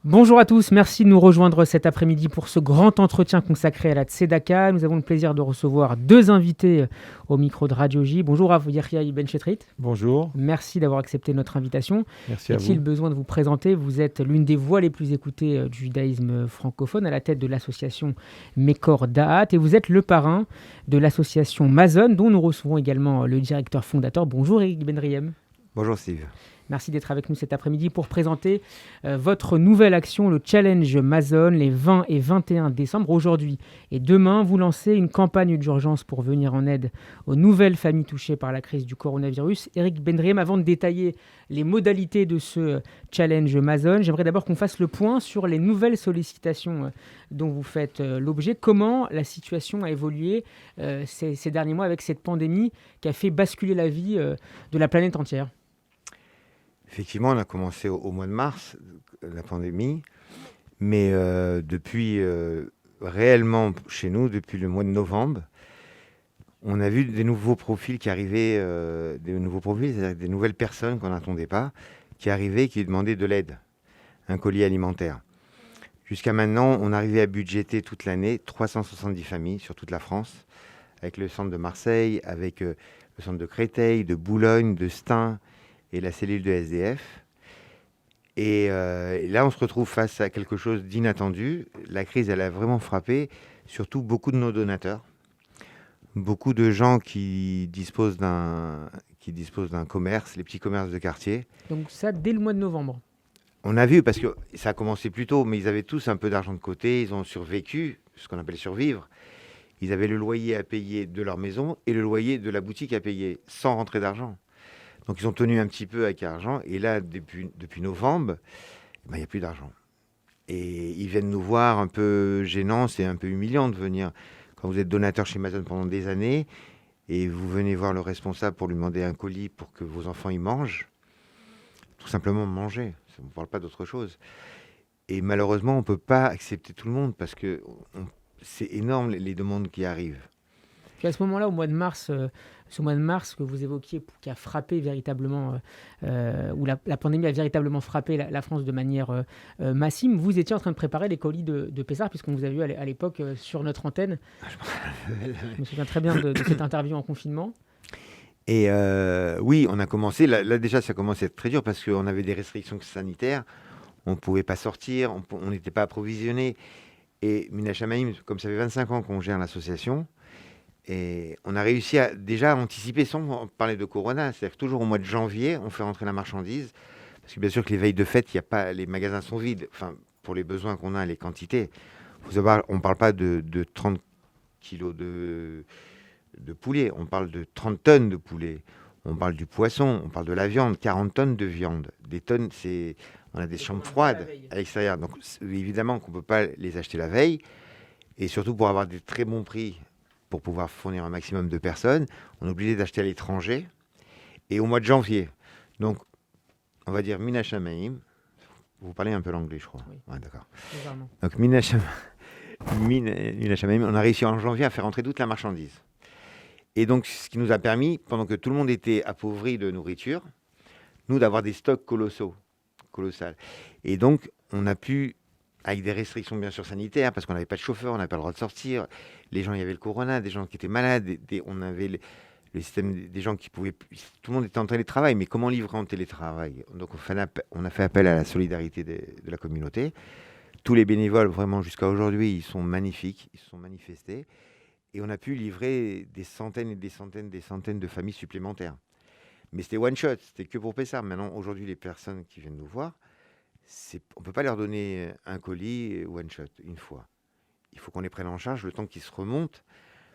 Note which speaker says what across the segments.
Speaker 1: Bonjour à tous, merci de nous rejoindre cet après-midi pour ce grand entretien consacré à la Tzedaka. Nous avons le plaisir de recevoir deux invités au micro de Radio J. Bonjour Rav Yahya Ibn Chetrit.
Speaker 2: Bonjour,
Speaker 1: Merci d'avoir accepté notre invitation.
Speaker 2: merci à
Speaker 1: Est-il
Speaker 2: vous.
Speaker 1: besoin de vous présenter? Vous êtes l'une des voix les plus écoutées du judaïsme francophone à la tête de l'association Mekor Da'at et vous êtes le parrain de l'association Mazon dont nous recevons également le directeur fondateur. Bonjour Eric Ben Riem.
Speaker 3: Bonjour Steve.
Speaker 1: Merci d'être avec nous cet après-midi pour présenter votre nouvelle action, le Challenge Mazon, les 20 et 21 décembre. Aujourd'hui et demain, vous lancez une campagne d'urgence pour venir en aide aux nouvelles familles touchées par la crise du coronavirus. Eric Bendriem, avant de détailler les modalités de ce Challenge Mazon, j'aimerais d'abord qu'on fasse le point sur les nouvelles sollicitations dont vous faites l'objet. Comment la situation a évolué ces derniers mois avec cette pandémie qui a fait basculer la vie de la planète entière?
Speaker 3: Effectivement, on a commencé au mois de mars, la pandémie, mais depuis réellement chez nous, depuis le mois de novembre, on a vu des nouveaux profils qui arrivaient, c'est-à-dire des nouvelles personnes qu'on n'attendait pas, qui arrivaient, qui demandaient de l'aide, un colis alimentaire. Jusqu'à maintenant, on arrivait à budgéter toute l'année 370 familles sur toute la France, avec le centre de Marseille, avec le centre de Créteil, de Boulogne, de Stein, et la cellule de SDF. Et là, on se retrouve face à quelque chose d'inattendu. La crise, elle a vraiment frappé, surtout beaucoup de nos donateurs, beaucoup de gens qui disposent d'un commerce, les petits commerces de quartier.
Speaker 1: Donc ça, dès le mois de novembre.
Speaker 3: On a vu, parce que ça a commencé plus tôt, mais ils avaient tous un peu d'argent de côté, ils ont survécu, ce qu'on appelle survivre. Ils avaient le loyer à payer de leur maison et le loyer de la boutique à payer, sans rentrer d'argent. Donc, ils ont tenu un petit peu avec l'argent. Et là, depuis novembre, il n'y a plus d'argent. Et ils viennent nous voir un peu gênants. C'est un peu humiliant de venir. Quand vous êtes donateur chez Amazon pendant des années et vous venez voir le responsable pour lui demander un colis pour que vos enfants y mangent, tout simplement manger. On ne parle pas d'autre chose. Et malheureusement, on ne peut pas accepter tout le monde parce que c'est énorme les demandes qui arrivent.
Speaker 1: Puis à ce moment-là, au mois de mars, ce mois de mars que vous évoquiez, qui a frappé véritablement, où la pandémie a véritablement frappé la France de manière massive, vous étiez en train de préparer les colis de Pessard, puisqu'on vous a vu à l'époque sur notre antenne. Je me souviens très bien de cette interview en confinement.
Speaker 3: Et oui, on a commencé, là déjà ça commençait à être très dur parce qu'on avait des restrictions sanitaires, on ne pouvait pas sortir, on n'était pas approvisionné. Et Mina Shamaim, comme ça fait 25 ans qu'on gère l'association, et on a réussi à déjà anticiper sans parler de Corona, c'est-à-dire que toujours au mois de janvier, on fait rentrer la marchandise, parce que bien sûr que les veilles de fête, les magasins sont vides, enfin, pour les besoins qu'on a, les quantités. Faut savoir, on ne parle pas de 30 kilos de poulet, on parle de 30 tonnes de poulet, on parle du poisson, on parle de la viande, 40 tonnes de viande. Des tonnes, on a des chambres froides à l'extérieur, donc évidemment qu'on ne peut pas les acheter la veille, et surtout pour avoir des très bons prix, pour pouvoir fournir un maximum de personnes, on est obligé d'acheter à l'étranger, et au mois de janvier. Donc, on va dire Mina Shamaim, vous parlez un peu l'anglais, je crois.
Speaker 1: Oui.
Speaker 3: Ouais, d'accord.
Speaker 1: Légèrement.
Speaker 3: Donc, Mina Shamaim, on a réussi en janvier à faire entrer toute la marchandise. Et donc, ce qui nous a permis, pendant que tout le monde était appauvri de nourriture, nous, d'avoir des stocks colossaux. Et donc, on a pu, avec des restrictions bien sûr sanitaires, parce qu'on n'avait pas de chauffeur, on n'avait pas le droit de sortir, les gens, il y avait le corona, des gens qui étaient malades, on avait le système des gens qui pouvaient... Tout le monde était en télétravail, mais comment livrer en télétravail? Donc, on a fait appel à la solidarité de la communauté. Tous les bénévoles, vraiment, jusqu'à aujourd'hui, ils sont magnifiques, ils se sont manifestés. Et on a pu livrer des centaines et des centaines de familles supplémentaires. Mais c'était one shot, c'était que pour Pessard. Maintenant, aujourd'hui, les personnes qui viennent nous voir, on ne peut pas leur donner un colis one shot, une fois. Il faut qu'on les prenne en charge le temps qu'ils se remontent.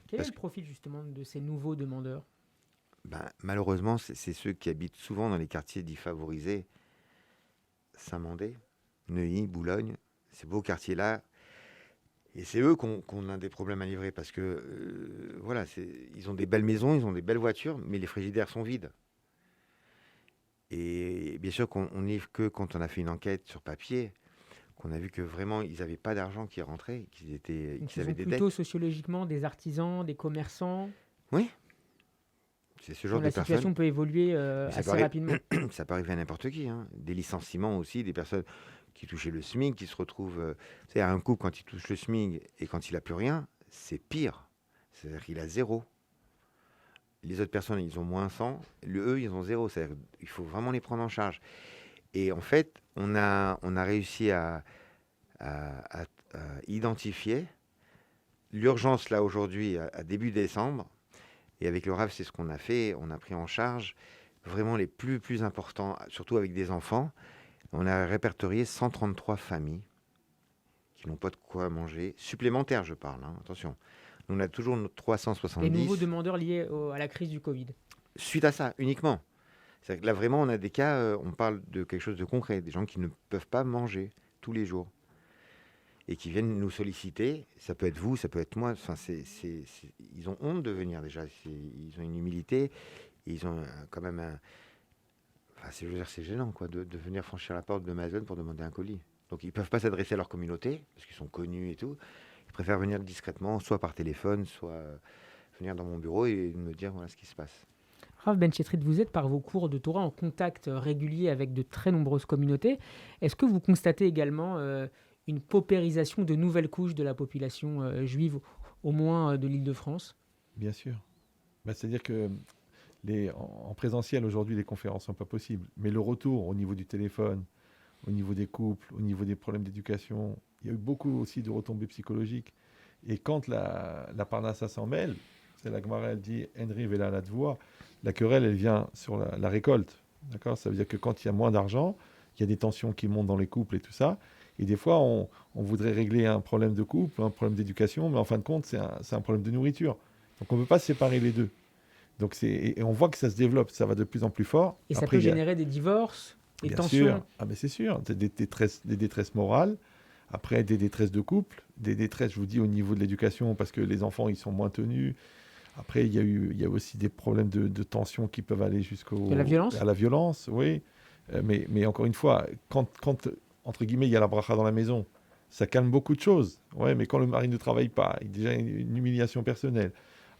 Speaker 1: Quel est le profil justement de ces nouveaux demandeurs?
Speaker 3: Malheureusement, c'est ceux qui habitent souvent dans les quartiers dits favorisés. Saint-Mandé, Neuilly, Boulogne, ces beaux quartiers-là. Et c'est eux qu'on a des problèmes à livrer parce que, voilà, ils ont des belles maisons, ils ont des belles voitures, mais les frigidaires sont vides. Et bien sûr qu'on livre que quand on a fait une enquête sur papier, qu'on a vu que vraiment, ils n'avaient pas d'argent qui rentrait, qu'ils avaient des dettes.
Speaker 1: Plutôt sociologiquement des artisans, des commerçants.
Speaker 3: Oui, c'est ce genre de personnes.
Speaker 1: La situation peut évoluer assez rapidement.
Speaker 3: Ça peut arriver à n'importe qui. Hein. Des licenciements aussi, des personnes qui touchaient le SMIC, qui se retrouvent... c'est un couple, quand il touche le SMIC et quand il n'a plus rien, c'est pire. C'est-à-dire qu'il a zéro. Les autres personnes, ils ont moins 100. Eux, ils ont zéro. C'est-à-dire qu'il faut vraiment les prendre en charge. Et en fait, on a réussi à identifier l'urgence, là, aujourd'hui, à début décembre. Et avec le RAF, c'est ce qu'on a fait. On a pris en charge vraiment les plus importants, surtout avec des enfants. On a répertorié 133 familles qui n'ont pas de quoi manger. Supplémentaires, je parle, hein, attention. On a toujours nos 370.
Speaker 1: Les nouveaux demandeurs liés à la crise du Covid.
Speaker 3: Suite à ça, uniquement. C'est-à-dire que là, vraiment, on a des cas, on parle de quelque chose de concret. Des gens qui ne peuvent pas manger tous les jours. Et qui viennent nous solliciter. Ça peut être vous, ça peut être moi. Enfin, ils ont honte de venir déjà. Ils ont une humilité. Ils ont quand même un... Enfin, je veux dire, c'est gênant quoi, de venir franchir la porte de Amazon pour demander un colis. Donc ils ne peuvent pas s'adresser à leur communauté, parce qu'ils sont connus et tout. Ils préfèrent venir discrètement, soit par téléphone, soit venir dans mon bureau et me dire voilà ce qui se passe.
Speaker 1: Rav Ben-Chetrit, vous êtes par vos cours de Torah en contact régulier avec de très nombreuses communautés. Est-ce que vous constatez également une paupérisation de nouvelles couches de la population juive, au moins de l'Île-de-France ?
Speaker 2: Bien sûr. C'est-à-dire que en présentiel, aujourd'hui, les conférences ne sont pas possibles. Mais le retour au niveau du téléphone, au niveau des couples, au niveau des problèmes d'éducation, il y a eu beaucoup aussi de retombées psychologiques. Et quand la parnassa s'en mêle, c'est la Gemara, elle dit « Henry vela la voix », la querelle, elle vient sur la récolte. D'accord ? Ça veut dire que quand il y a moins d'argent, il y a des tensions qui montent dans les couples et tout ça. Et des fois, on voudrait régler un problème de couple, un problème d'éducation, mais en fin de compte, c'est un problème de nourriture. Donc on ne peut pas séparer les deux. Donc et on voit que ça se développe, ça va de plus en plus fort.
Speaker 1: Et ça peut générer des divorces, des tensions.
Speaker 2: Sûr. Ah mais c'est sûr, des détresses morales, après des détresses de couple, des détresses, je vous dis, au niveau de l'éducation, parce que les enfants, ils sont moins tenus. Après, il y a aussi des problèmes de tension qui peuvent aller
Speaker 1: à la violence.
Speaker 2: À la violence, oui. Mais encore une fois, quand, entre guillemets, il y a la bracha dans la maison, ça calme beaucoup de choses. Ouais, mais quand le mari ne travaille pas, il y a déjà une humiliation personnelle.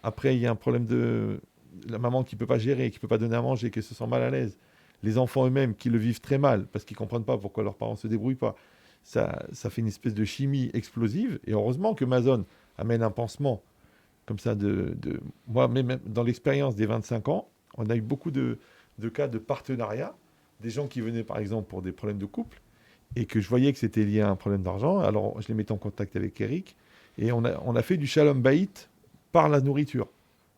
Speaker 2: Après, il y a un problème de la maman qui ne peut pas gérer, qui ne peut pas donner à manger, qui se sent mal à l'aise. Les enfants eux-mêmes qui le vivent très mal parce qu'ils ne comprennent pas pourquoi leurs parents ne se débrouillent pas. Ça fait une espèce de chimie explosive. Et heureusement que Amazon amène un pansement comme ça. Moi, même dans l'expérience des 25 ans, on a eu beaucoup de cas de partenariat. Des gens qui venaient, par exemple, pour des problèmes de couple et que je voyais que c'était lié à un problème d'argent. Alors, je les mettais en contact avec Eric et on a fait du shalom baït par la nourriture.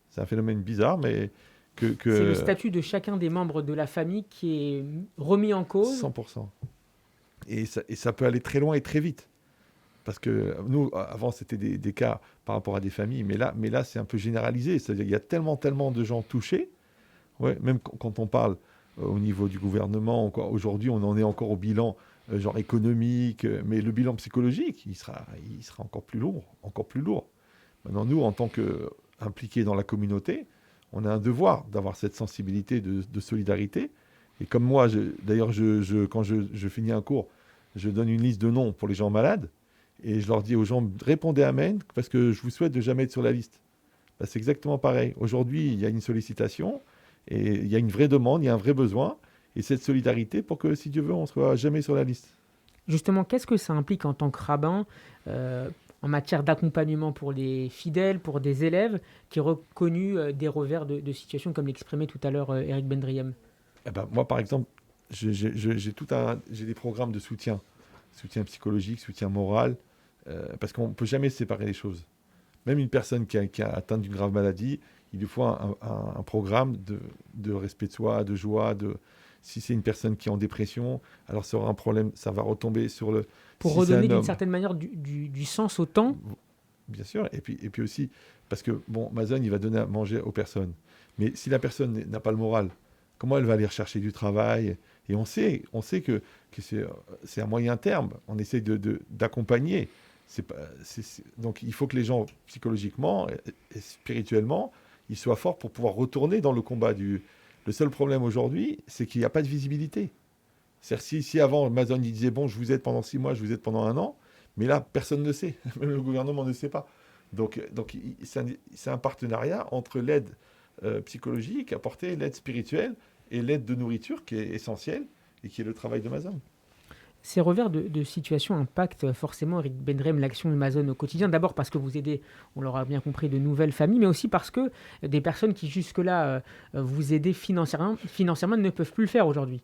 Speaker 2: C'est un phénomène bizarre, mais que...
Speaker 1: C'est le statut de chacun des membres de la famille qui est remis en cause.
Speaker 2: 100%. Et ça peut aller très loin et très vite. Parce que nous, avant, c'était des cas par rapport à des familles, mais là c'est un peu généralisé. C'est-à-dire qu'il y a tellement de gens touchés, ouais, même quand on parle au niveau du gouvernement, aujourd'hui, on en est encore au bilan genre économique, mais le bilan psychologique, il sera encore plus lourd, encore plus lourd. Maintenant, nous, en tant qu'impliqués dans la communauté, on a un devoir d'avoir cette sensibilité de solidarité. Et comme moi, d'ailleurs, quand je finis un cours, je donne une liste de noms pour les gens malades, et je leur dis aux gens, répondez Amen, parce que je vous souhaite de jamais être sur la liste. Ben, c'est exactement pareil. Aujourd'hui, il y a une sollicitation, et il y a une vraie demande, il y a un vrai besoin, et cette solidarité pour que, si Dieu veut, on ne soit jamais sur la liste.
Speaker 1: Justement, qu'est-ce que ça implique en tant que rabbin en matière d'accompagnement pour les fidèles, pour des élèves qui ont reconnu des revers de situation, comme l'exprimait tout à l'heure Eric Bendriem?
Speaker 2: Eh ben, moi, par exemple, j'ai des programmes de soutien psychologique, soutien moral, parce qu'on ne peut jamais séparer les choses. Même une personne qui a atteint d'une grave maladie, il lui faut un programme de respect de soi, de joie. Si c'est une personne qui est en dépression, alors ça aura un problème, ça va retomber sur le...
Speaker 1: Pour redonner d'une certaine manière du sens au temps.
Speaker 2: Bien sûr, et puis aussi, parce que, bon, Amazon, il va donner à manger aux personnes. Mais si la personne n'a pas le moral, comment elle va aller rechercher du travail? Et on sait que c'est à moyen terme. On essaie d'accompagner. Donc il faut que les gens, psychologiquement et spirituellement, ils soient forts pour pouvoir retourner dans le combat. Le seul problème aujourd'hui, c'est qu'il n'y a pas de visibilité. C'est-à-dire si avant, Amazon il disait, bon, je vous aide pendant 6 mois, je vous aide pendant 1 an, mais là, personne ne sait. Même le gouvernement ne sait pas. Donc c'est un partenariat entre l'aide psychologique apportée, l'aide spirituelle, et l'aide de nourriture qui est essentielle et qui est le travail d'Amazon.
Speaker 1: Ces revers de situation impactent forcément, Eric Bendrem, l'action d'Amazon au quotidien. D'abord parce que vous aidez, on l'aura bien compris, de nouvelles familles, mais aussi parce que des personnes qui jusque-là vous aidaient financièrement ne peuvent plus le faire aujourd'hui.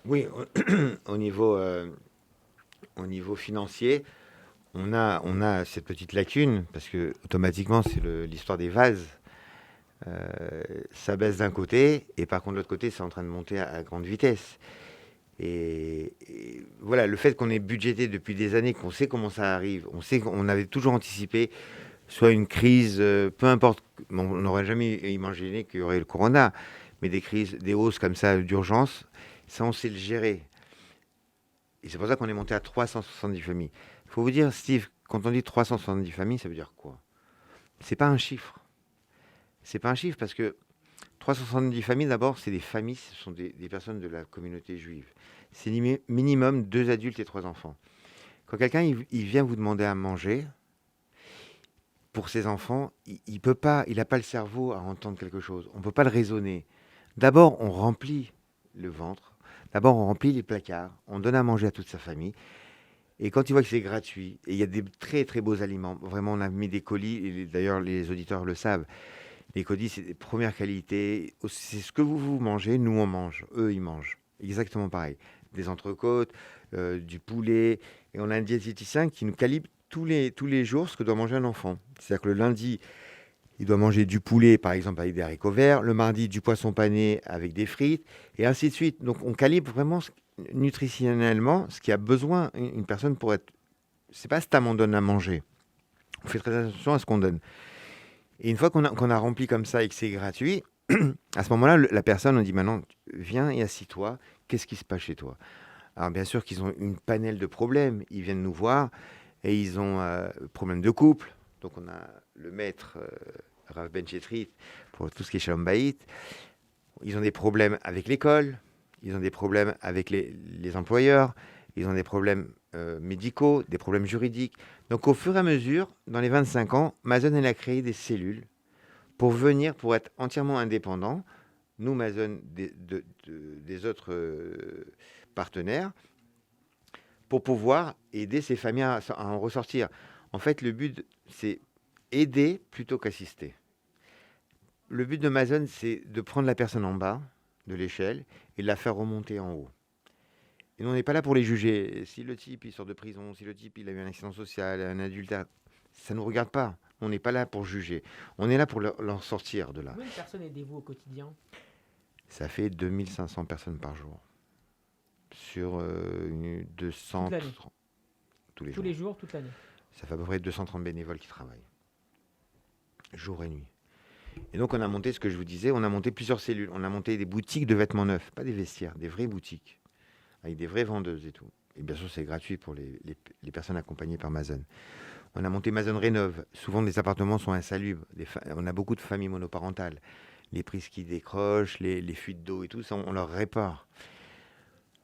Speaker 3: Oui, au niveau financier, on a cette petite lacune, parce que automatiquement, c'est l'histoire des vases. Ça baisse d'un côté, et par contre, de l'autre côté, c'est en train de monter à grande vitesse. Et voilà, le fait qu'on ait budgété depuis des années, qu'on sait comment ça arrive, on sait qu'on avait toujours anticipé soit une crise, peu importe, on n'aurait jamais imaginé qu'il y aurait le corona, mais des crises, des hausses comme ça d'urgence, ça on sait le gérer. Et c'est pour ça qu'on est monté à 370 familles. Il faut vous dire, Steve, quand on dit 370 familles, ça veut dire quoi? C'est pas un chiffre. C'est pas un chiffre parce que 370 familles, d'abord, c'est des familles, ce sont des personnes de la communauté juive. C'est minimum 2 adultes et 3 enfants. Quand quelqu'un il vient vous demander à manger, pour ses enfants, il peut pas, il n'a pas le cerveau à entendre quelque chose. On ne peut pas le raisonner. D'abord, on remplit le ventre. D'abord, on remplit les placards. On donne à manger à toute sa famille. Et quand il voit que c'est gratuit, et il y a des très très beaux aliments, vraiment, on a mis des colis, et d'ailleurs, les auditeurs le savent. Les colis, c'est des premières qualités. C'est ce que vous mangez, nous on mange. Eux, ils mangent. Exactement pareil. Des entrecôtes, du poulet. Et on a un diététicien qui nous calibre tous les jours ce que doit manger un enfant. C'est-à-dire que le lundi, il doit manger du poulet, par exemple, avec des haricots verts. Le mardi, du poisson pané avec des frites. Et ainsi de suite. Donc, on calibre vraiment nutritionnellement ce qui a besoin une personne pour être... C'est pas Stam, on donne à manger. On fait très attention à ce qu'on donne. Et une fois qu'on a rempli comme ça et que c'est gratuit, à ce moment-là, la personne, on dit maintenant, viens et assis-toi. Qu'est-ce qui se passe chez toi? Alors, bien sûr qu'ils ont une panelle de problèmes. Ils viennent nous voir et ils ont problème de couple. Donc, on a le maître, Rav Ben Chetrit, pour tout ce qui est Shalom Bayit. Ils ont des problèmes avec l'école. Ils ont des problèmes avec les employeurs. Ils ont des problèmes médicaux, des problèmes juridiques. Donc, au fur et à mesure, dans les 25 ans, Amazon, elle a créé des cellules pour venir, pour être entièrement indépendant. Nous, Amazon, des autres partenaires, pour pouvoir aider ces familles à en ressortir. En fait, le but, c'est aider plutôt qu'assister. Le but de Amazon, c'est de prendre la personne en bas de l'échelle et de la faire remonter en haut. Et nous, on n'est pas là pour les juger. Si le type, il sort de prison, si le type, il a eu un accident social, un adultère, ça ne nous regarde pas. On n'est pas là pour juger. On est là pour leur sortir de là.
Speaker 1: Combien de personnes aidez-vous au quotidien?
Speaker 3: Ça fait 2500 personnes par jour. Sur 200...
Speaker 1: Toute l'année.
Speaker 3: Tous les
Speaker 1: Tous
Speaker 3: jours.
Speaker 1: les jours, toute l'année.
Speaker 3: Ça fait à peu près 230 bénévoles qui travaillent. Jour et nuit. Et donc, on a monté ce que je vous disais, on a monté plusieurs cellules. On a monté des boutiques de vêtements neufs, pas des vestiaires, des vraies boutiques, avec des vraies vendeuses et tout. Et bien sûr, c'est gratuit pour les personnes accompagnées par Amazon. On a monté Amazon Rénov'. Souvent, les appartements sont insalubres. On a beaucoup de familles monoparentales. Les prises qui décrochent, les fuites d'eau et tout, ça, on leur répare.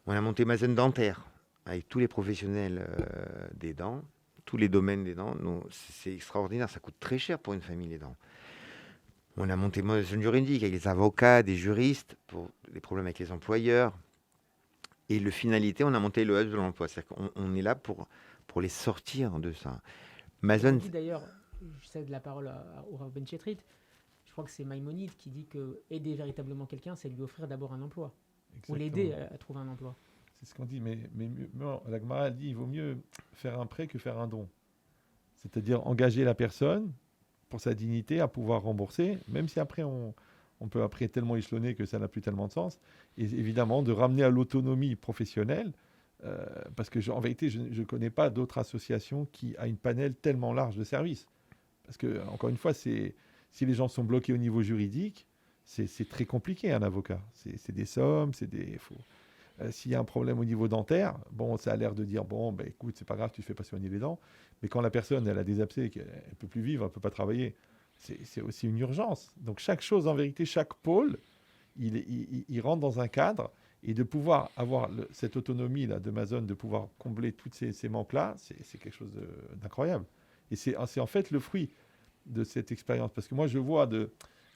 Speaker 3: On a monté Amazon Dentaire, avec tous les professionnels des dents, tous les domaines des dents. C'est extraordinaire, ça coûte très cher pour une famille, les dents. On a monté Amazon Juridique, avec des avocats, des juristes, pour les problèmes avec les employeurs. Et le finalité, on a monté le hub de l'emploi. C'est-à-dire qu'on est là pour les sortir de ça. Amazon...
Speaker 1: D'ailleurs, je cède la parole au Rav Ben Chetrit. Je crois que c'est Maïmonide qui dit que aider véritablement quelqu'un, c'est lui offrir d'abord un emploi. Ou l'aider à trouver un emploi.
Speaker 2: C'est ce qu'on dit, mais la Gemara dit il vaut mieux faire un prêt que faire un don. C'est-à-dire engager la personne pour sa dignité à pouvoir rembourser, même si après on peut après tellement échelonner que ça n'a plus tellement de sens. Et évidemment, de ramener à l'autonomie professionnelle, parce que en vérité, je ne connais pas d'autres associations qui a une panel tellement large de services. Parce que, encore une fois, si les gens sont bloqués au niveau juridique, c'est très compliqué un avocat. C'est des sommes, s'il y a un problème au niveau dentaire, bon, ça a l'air de dire, bon, ben, écoute, c'est pas grave, tu fais pas soigner les dents. Mais quand la personne, elle a des abcès, qu'elle ne peut plus vivre, elle ne peut pas travailler, c'est aussi une urgence. Donc chaque chose, en vérité, chaque pôle, il rentre dans un cadre. Et de pouvoir avoir cette autonomie-là d'Amazon, de pouvoir combler tous ces manques-là, c'est quelque chose d'incroyable. Et c'est en fait le fruit de cette expérience. Parce que moi, je vois,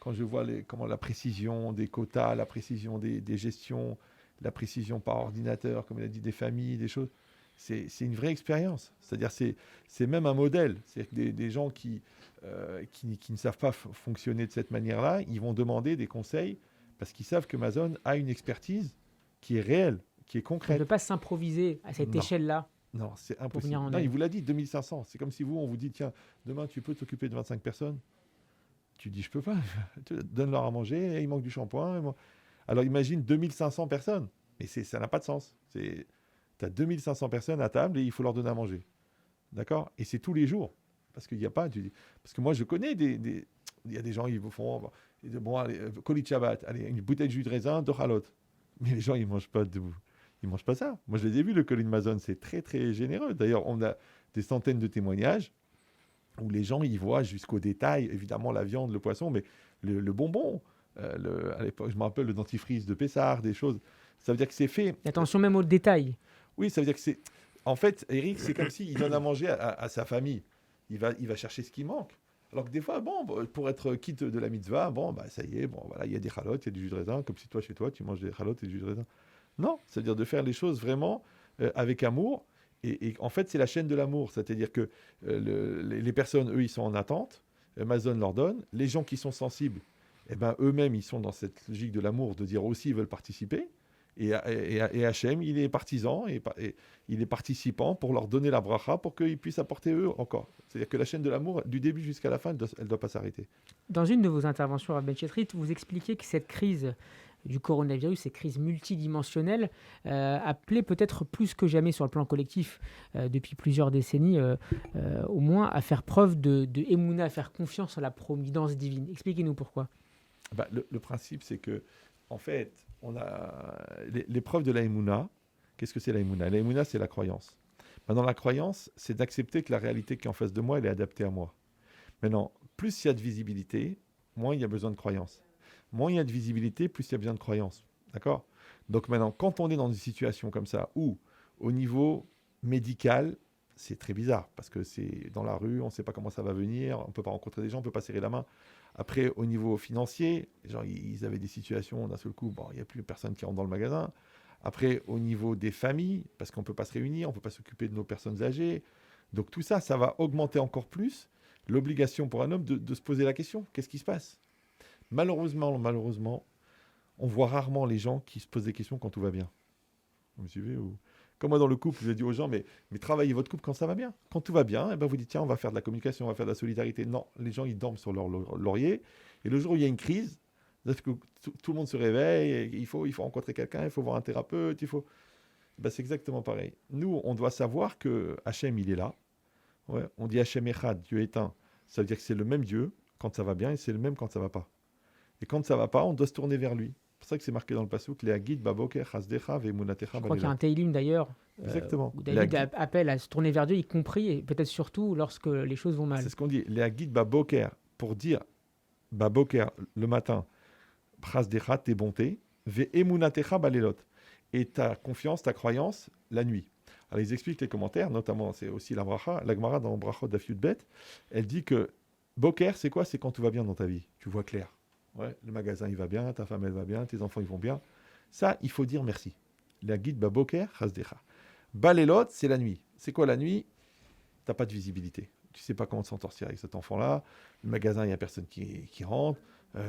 Speaker 2: quand je vois comment la précision des quotas, la précision des gestions, la précision par ordinateur, comme il a dit, des familles, des choses. C'est une vraie expérience. C'est-à-dire c'est même un modèle. C'est-à-dire que des gens qui ne savent pas fonctionner de cette manière-là, ils vont demander des conseils parce qu'ils savent que Amazon a une expertise qui est réelle, qui est
Speaker 1: On ne
Speaker 2: concrète.
Speaker 1: peut pas s'improviser à cette
Speaker 2: Non.
Speaker 1: échelle-là.
Speaker 2: Non, c'est impossible.
Speaker 1: venir en
Speaker 2: Non,
Speaker 1: aide.
Speaker 2: il vous l'a dit, 2500. C'est comme si on vous dit, tiens, demain, tu peux t'occuper de 25 personnes. Tu dis, je peux pas. Donne-leur à manger, et il manque du shampoing. Alors imagine 2500 personnes. Mais ça n'a pas de sens. Tu as 2500 personnes à table et il faut leur donner à manger. D'accord? Et c'est tous les jours. Parce qu'il n'y a pas... Parce que moi, je connais il y a des gens, ils vous font... Bon, allez, colis de Shabbat, allez, une bouteille de jus de raisin, deux chalotes. Mais les gens, ils ne mangent pas debout. Ils ne mangent pas ça. Moi, je les ai vus, le colis de Amazon, c'est très, très généreux. D'ailleurs, on a des centaines de témoignages où les gens, ils voient jusqu'au détail, évidemment, la viande, le poisson, mais le bonbon. À l'époque, je me rappelle le dentifrice de Pessard, des choses. Ça veut dire que c'est fait.
Speaker 1: Attention même aux détails.
Speaker 2: Oui, ça veut dire que c'est... En fait, Eric, c'est comme s'il donne à manger à sa famille. Il va chercher ce qui manque. Alors que des fois, pour être quitte de la mitzvah, ça y est, voilà, il y a des chalotes, il y a du jus de raisin, comme si toi, chez toi, tu manges des chalotes et du jus de raisin. Non, c'est-à-dire de faire les choses vraiment avec amour. Et en fait, c'est la chaîne de l'amour. C'est-à-dire que les personnes, eux, ils sont en attente. Amazon leur donne. Les gens qui sont sensibles, eux-mêmes, ils sont dans cette logique de l'amour, de dire aussi, ils veulent participer. Et Hachem, il est partisan et il est participant pour leur donner la bracha pour qu'ils puissent apporter eux encore. C'est-à-dire que la chaîne de l'amour, du début jusqu'à la fin, elle ne doit pas s'arrêter.
Speaker 1: Dans une de vos interventions à Ben Chetrit, vous expliquez que cette crise du coronavirus, ces crises multidimensionnelles, appelait peut-être plus que jamais sur le plan collectif, depuis plusieurs décennies, au moins à faire preuve de émouna, à faire confiance en la providence divine. Expliquez-nous pourquoi.
Speaker 2: Le principe, c'est que, en fait, on a l'épreuve de la émouna. Qu'est-ce que c'est la émouna? La émouna, c'est la croyance. Maintenant, la croyance, c'est d'accepter que la réalité qui est en face de moi, elle est adaptée à moi. Maintenant, plus il y a de visibilité, moins il y a besoin de croyance. Moins il y a de visibilité, plus il y a besoin de croyance. D'accord? Donc maintenant, quand on est dans une situation comme ça, où au niveau médical, c'est très bizarre, parce que c'est dans la rue, on ne sait pas comment ça va venir, on ne peut pas rencontrer des gens, on ne peut pas serrer la main. Après, au niveau financier, les gens, ils avaient des situations, d'un seul coup, il n'y a plus personne qui rentre dans le magasin. Après, au niveau des familles, parce qu'on ne peut pas se réunir, on ne peut pas s'occuper de nos personnes âgées. Donc tout ça, ça va augmenter encore plus l'obligation pour un homme de se poser la question, qu'est-ce qui se passe? Malheureusement, on voit rarement les gens qui se posent des questions quand tout va bien. Vous me suivez ou... Comme moi dans le couple, je dis aux gens, mais travaillez votre couple quand ça va bien. Quand tout va bien, vous dites, tiens, on va faire de la communication, on va faire de la solidarité. Non, les gens, ils dorment sur leur laurier. Et le jour où il y a une crise, parce que tout le monde se réveille, et il faut rencontrer quelqu'un, il faut voir un thérapeute, c'est exactement pareil. Nous, on doit savoir que Hachem, il est là. Ouais, on dit Hachem Echad, Dieu est un. Ça veut dire que c'est le même Dieu quand ça va bien et c'est le même quand ça va pas. Et quand ça va pas, on doit se tourner vers lui. C'est pour ça que c'est marqué dans le passouk, Léagid, Baboker, Hasdecha, Vemunatecha.
Speaker 1: Je crois qu'il y a un Teilim d'ailleurs,
Speaker 2: exactement.
Speaker 1: où David appelle à se tourner vers Dieu, y compris et peut-être surtout lorsque les choses vont mal.
Speaker 2: C'est ce qu'on dit, Léagid, Baboker, pour dire Baboker le matin, Hasdecha, tes bontés, Vemunatecha, Balelot. Et ta confiance, ta croyance, la nuit. Alors ils expliquent les commentaires, notamment c'est aussi la bracha, la Gemara dans Brachot d'Af Yud Bet, elle dit que Boker, c'est quoi? C'est quand tout va bien dans ta vie, tu vois clair. Ouais, le magasin il va bien, ta femme elle va bien, tes enfants ils vont bien. Ça, il faut dire merci. La guide Baboker, Hasdecha. Balelot, c'est la nuit. C'est quoi la nuit? T'as pas de visibilité. Tu sais pas comment te s'en sortir avec cet enfant-là. Le magasin, il n'y a personne qui rentre.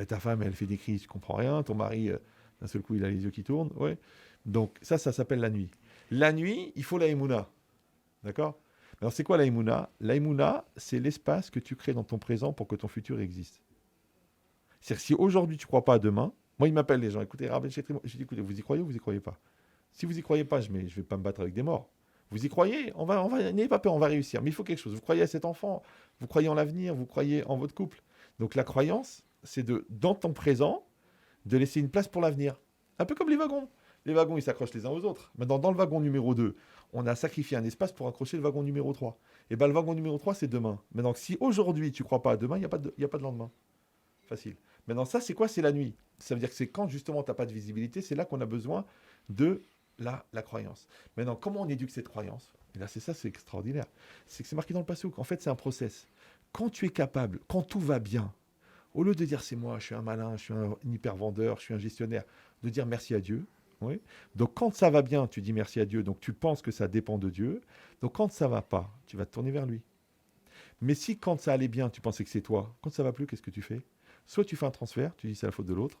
Speaker 2: Ta femme, elle fait des crises, tu comprends rien. Ton mari, d'un seul coup, il a les yeux qui tournent. Ouais. Donc ça s'appelle la nuit. La nuit, il faut la émouna. D'accord? Alors c'est quoi la émouna? La émouna, c'est l'espace que tu crées dans ton présent pour que ton futur existe. C'est-à-dire si aujourd'hui tu ne crois pas à demain, moi ils m'appellent les gens, écoutez, Rabbi Chetri, je dis écoutez, vous y croyez ou vous y croyez pas? Si vous y croyez pas, je vais pas me battre avec des morts. Vous y croyez? N'ayez pas peur, on va réussir. Mais il faut quelque chose. Vous croyez à cet enfant, vous croyez en l'avenir, vous croyez en votre couple. Donc la croyance, c'est dans ton présent, de laisser une place pour l'avenir. Un peu comme les wagons. Les wagons, ils s'accrochent les uns aux autres. Maintenant, dans le wagon numéro 2, on a sacrifié un espace pour accrocher le wagon numéro 3. Et le wagon numéro 3, c'est demain. Maintenant, si aujourd'hui, tu ne crois pas à demain, il n'y a pas de lendemain. Facile. Maintenant, ça, c'est quoi? C'est la nuit. Ça veut dire que c'est quand, justement, tu n'as pas de visibilité, c'est là qu'on a besoin de la croyance. Maintenant, comment on éduque cette croyance? Et là, c'est extraordinaire. C'est que c'est marqué dans le passouk. En fait, c'est un process. Quand tu es capable, quand tout va bien, au lieu de dire c'est moi, je suis un malin, je suis un hyper vendeur, je suis un gestionnaire, de dire merci à Dieu. Oui. Donc quand ça va bien, tu dis merci à Dieu, donc tu penses que ça dépend de Dieu. Donc quand ça va pas, tu vas te tourner vers lui. Mais si quand ça allait bien, tu pensais que c'est toi, quand ça va plus, qu'est-ce que tu fais? Soit tu fais un transfert, tu dis c'est la faute de l'autre,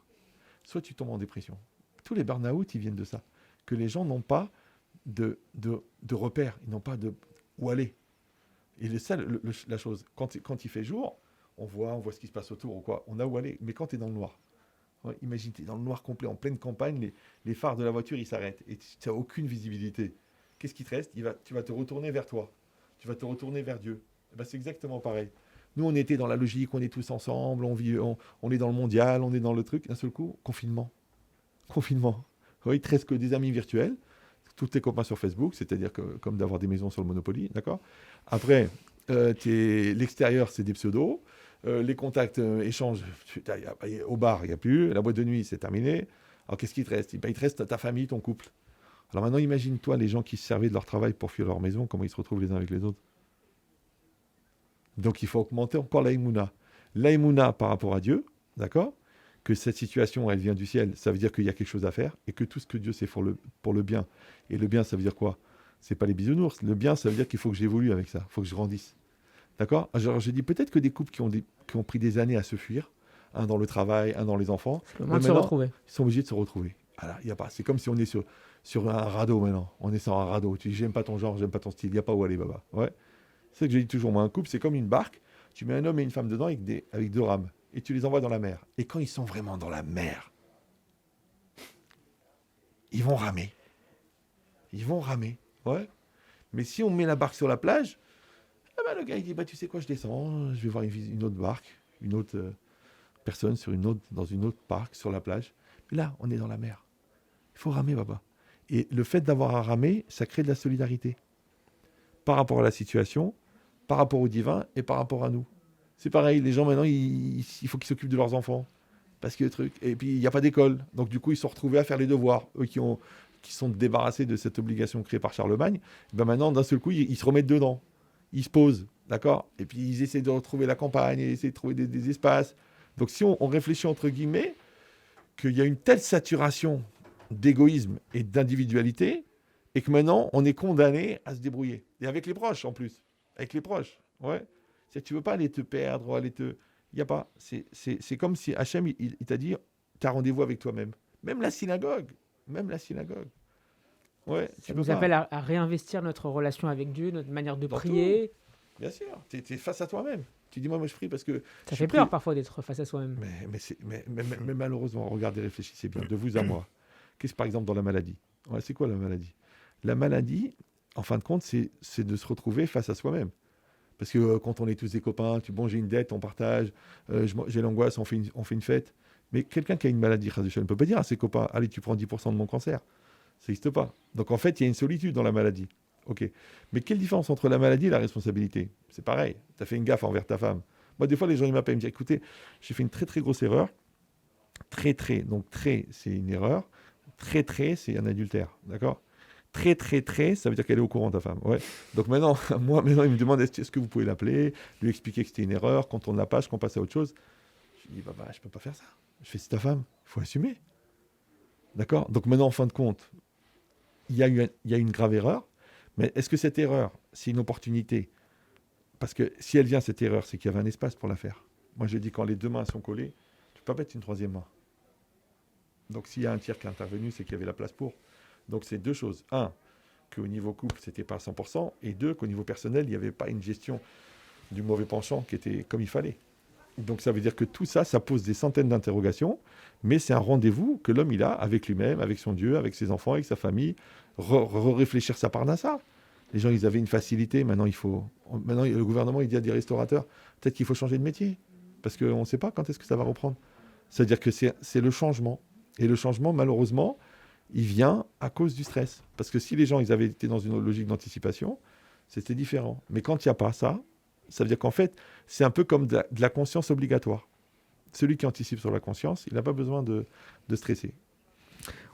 Speaker 2: soit tu tombes en dépression. Tous les burn-out, ils viennent de ça. Que les gens n'ont pas de repères, ils n'ont pas de où aller. Et c'est ça la chose. Quand il fait jour, on voit ce qui se passe autour ou quoi, on a où aller. Mais quand tu es dans le noir, ouais, imagine, tu es dans le noir complet, en pleine campagne, les phares de la voiture, ils s'arrêtent et tu n'as aucune visibilité. Qu'est-ce qui te reste? Tu vas te retourner vers toi. Tu vas te retourner vers Dieu. Et ben, c'est exactement pareil. Nous, on était dans la logique, on est tous ensemble, on est dans le mondial, on est dans le truc. D'un seul coup, confinement. Oui, il te reste que des amis virtuels, tous tes copains sur Facebook, c'est-à-dire que, comme d'avoir des maisons sur le Monopoly, d'accord? Après, l'extérieur, c'est des pseudos. Les contacts échangent. Au bar, il n'y a plus. La boîte de nuit, c'est terminé. Alors, qu'est-ce qui te reste? Il te reste ta famille, ton couple. Alors maintenant, imagine-toi les gens qui se servaient de leur travail pour fuir leur maison, comment ils se retrouvent les uns avec les autres. Donc, il faut augmenter encore l'aïmouna. L'aïmouna par rapport à Dieu, d'accord? Que cette situation, elle vient du ciel, ça veut dire qu'il y a quelque chose à faire et que tout ce que Dieu sait pour le bien. Et le bien, ça veut dire quoi? C'est pas les bisounours. Le bien, ça veut dire qu'il faut que j'évolue avec ça. Il faut que je grandisse. D'accord? Alors, je dis peut-être que des couples qui ont pris des années à se fuir, un dans le travail, un dans les enfants,
Speaker 1: C'est le moment de se retrouver.
Speaker 2: Ils sont obligés de se retrouver. Alors, y a pas. C'est comme si on est sur un radeau maintenant. On est sur un radeau. Tu dis, j'aime pas ton genre, j'aime pas ton style. Il n'y a pas où aller, baba. Ouais. C'est ce que je dis toujours. Moi, un couple, c'est comme une barque. Tu mets un homme et une femme dedans avec deux rames. Et tu les envoies dans la mer. Et quand ils sont vraiment dans la mer, ils vont ramer. Ouais. Mais si on met la barque sur la plage, le gars, il dit, tu sais quoi, je descends, je vais voir une autre barque, une autre personne dans une autre barque sur la plage. Mais là, on est dans la mer. Il faut ramer, baba. Et le fait d'avoir à ramer, ça crée de la solidarité. Par rapport à la situation, par rapport au divin et par rapport à nous. C'est pareil, les gens maintenant, il faut qu'ils s'occupent de leurs enfants. Parce que le truc. Et puis, il n'y a pas d'école. Donc, du coup, ils se sont retrouvés à faire les devoirs. Eux qui sont débarrassés de cette obligation créée par Charlemagne, ben maintenant, d'un seul coup, ils se remettent dedans. Ils se posent, d'accord? Et puis, ils essaient de retrouver la campagne, ils essaient de trouver des espaces. Donc, si on réfléchit, entre guillemets, qu'il y a une telle saturation d'égoïsme et d'individualité, et que maintenant, on est condamné à se débrouiller. Et avec les proches, en plus. Avec les proches, ouais. C'est que tu ne veux pas aller te perdre, il n'y a pas. C'est comme si Hachem, il t'a dit, tu as rendez-vous avec toi-même. Même la synagogue. Ouais,
Speaker 1: ça nous appelle à réinvestir notre relation avec Dieu, notre manière de prier.
Speaker 2: Tout. Bien sûr, tu es face à toi-même. Tu dis, moi je prie parce que...
Speaker 1: Ça fait peur parfois d'être face à soi-même.
Speaker 2: Mais malheureusement, regardez, réfléchissez bien, de vous à moi. Qu'est-ce par exemple dans la maladie? Ouais, c'est quoi la maladie? La maladie, en fin de compte, c'est de se retrouver face à soi-même. Parce que quand on est tous des copains, j'ai une dette, on partage, j'ai l'angoisse, on fait une fête. Mais quelqu'un qui a une maladie, ne peut pas dire à ses copains, allez, tu prends 10% de mon cancer. Ça n'existe pas. Donc en fait, il y a une solitude dans la maladie. Ok. Mais quelle différence entre la maladie et la responsabilité? C'est pareil. Tu as fait une gaffe envers ta femme. Moi, des fois, les gens ils m'appellent et me disent, écoutez, j'ai fait une très très grosse erreur. Donc très, c'est une erreur. Très, c'est un adultère. D'accord? Très, ça veut dire qu'elle est au courant, ta femme. Ouais. Donc maintenant, il me demande est-ce que vous pouvez l'appeler, lui expliquer que c'était une erreur, qu'on tourne la page, qu'on passe à autre chose. Je dis, je ne peux pas faire ça. Je fais, c'est ta femme, il faut assumer. D'accord? Donc maintenant, en fin de compte, il y a une grave erreur, mais est-ce que cette erreur, c'est une opportunité? Parce que si elle vient, cette erreur, c'est qu'il y avait un espace pour la faire. Moi, je dis, quand les deux mains sont collées, tu ne peux pas mettre une troisième main. Donc s'il y a un tiers qui est intervenu, c'est qu'il y avait la place pour. Donc, c'est deux choses. Un, qu'au niveau couple, ce n'était pas à 100%. Et deux, qu'au niveau personnel, il n'y avait pas une gestion du mauvais penchant qui était comme il fallait. Donc, ça veut dire que tout ça, ça pose des centaines d'interrogations. Mais c'est un rendez-vous que l'homme, il a avec lui-même, avec son Dieu, avec ses enfants, avec sa famille. Réfléchir sa parnassa. Les gens, ils avaient une facilité. Maintenant, le gouvernement, il dit à des restaurateurs, peut-être qu'il faut changer de métier. Parce qu'on ne sait pas quand est-ce que ça va reprendre. C'est-à-dire que c'est le changement. Et le changement, malheureusement, il vient à cause du stress. Parce que si les gens ils avaient été dans une logique d'anticipation, c'était différent. Mais quand il n'y a pas ça, ça veut dire qu'en fait, c'est un peu comme de la conscience obligatoire. Celui qui anticipe sur la conscience, il n'a pas besoin de stresser.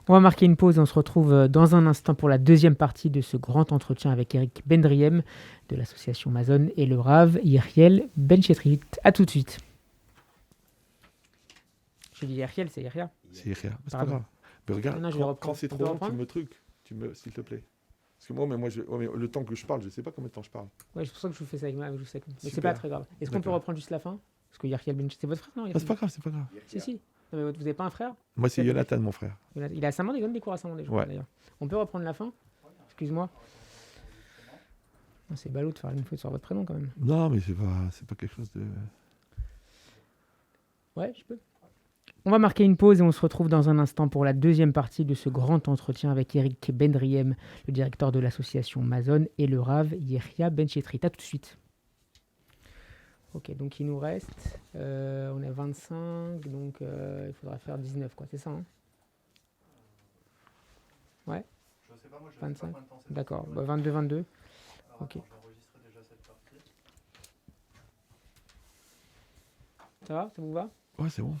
Speaker 1: On va marquer une pause et on se retrouve dans un instant pour la deuxième partie de ce grand entretien avec Eric Bendriem de l'association Mazon et le Rav Yeriel Benchetrit. À tout de suite. Je dis Yeriel, c'est Yeria.
Speaker 2: C'est Yeria, c'est pas grave. Mais regarde,
Speaker 1: Non, je vais
Speaker 2: quand
Speaker 1: reprendre.
Speaker 2: c'est
Speaker 1: On
Speaker 2: trop
Speaker 1: peut
Speaker 2: long,
Speaker 1: reprendre
Speaker 2: s'il te plaît. Parce que moi, le temps que je parle, je sais pas combien de temps je parle.
Speaker 1: Ouais, c'est pour ça que je vous fais ça avec moi. Mais c'est
Speaker 2: Super.
Speaker 1: pas très grave. Est-ce qu'on peut
Speaker 2: D'accord.
Speaker 1: reprendre juste la fin? Parce que Yahya Ben, c'est votre frère, non?
Speaker 2: Non, c'est pas grave.
Speaker 1: Si, si. Non, mais vous n'avez pas un frère?
Speaker 2: Moi, c'est Jonathan, mon frère.
Speaker 1: Il a Saint-Mandé, il donne des cours à Saint-Mandé, je crois,
Speaker 2: Ouais.
Speaker 1: d'ailleurs. On peut reprendre la fin? Excuse-moi. Non, c'est ballot de faire une faute sur votre prénom, quand même.
Speaker 2: Non, mais c'est pas quelque chose de...
Speaker 1: Ouais, je peux. On va marquer une pause et on se retrouve dans un instant pour la deuxième partie de ce grand entretien avec Eric Bendriem, le directeur de l'association Mazon, et le Rav Yehia Benchetrit. À tout de suite. Ok, donc il nous reste, on est 25, donc il faudra faire 19, quoi, c'est ça, hein? Ouais.
Speaker 4: Je sais pas, moi je
Speaker 1: 25.
Speaker 4: sais pas combien de temps c'est.
Speaker 1: D'accord, bah 22, 22.
Speaker 4: Alors,
Speaker 1: Ok.
Speaker 4: attends, j'enregistrais déjà cette partie.
Speaker 1: Ça vous va?
Speaker 2: Ouais, c'est bon.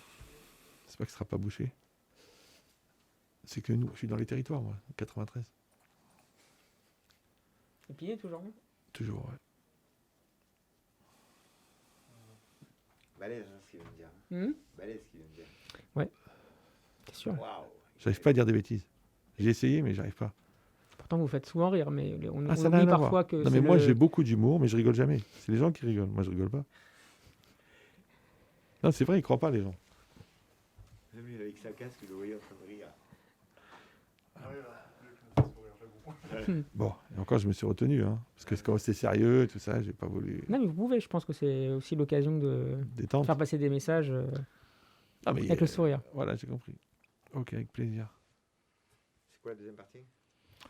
Speaker 2: C'est pas que ce sera pas bouché. C'est que nous, je suis dans les territoires, moi, 93.
Speaker 1: Et pillé toujours, non?
Speaker 2: Toujours, ouais.
Speaker 3: Balèze, ce qu'il vient de dire. Balèze, ce qu'il vient de dire.
Speaker 1: C'est sûr.
Speaker 3: Waouh.
Speaker 2: J'arrive pas à dire des bêtises. J'ai essayé, mais j'arrive pas.
Speaker 1: Pourtant, vous faites souvent rire, mais on
Speaker 2: Ça n'a
Speaker 1: oublie
Speaker 2: rien à
Speaker 1: parfois
Speaker 2: voir.
Speaker 1: que
Speaker 2: Non,
Speaker 1: c'est
Speaker 2: mais moi,
Speaker 1: le-
Speaker 2: j'ai beaucoup d'humour, mais je rigole jamais. C'est les gens qui rigolent. Moi, je rigole pas. Non, c'est vrai, ils croient pas, les gens.
Speaker 3: Même lui, avec sa casque, le voyait en train de rire.
Speaker 4: Ah oui, là, lui qui me fait sourire, j'avoue.
Speaker 2: Bon, et encore, je me suis retenu, hein, parce que quand c'est sérieux et tout ça, j'ai pas voulu
Speaker 1: Non, mais vous pouvez, je pense que c'est aussi l'occasion de
Speaker 2: détendre.
Speaker 1: faire passer des messages
Speaker 2: Ah, mais,
Speaker 1: avec le sourire.
Speaker 2: Voilà, j'ai compris. Ok, avec plaisir.
Speaker 3: C'est quoi la deuxième partie?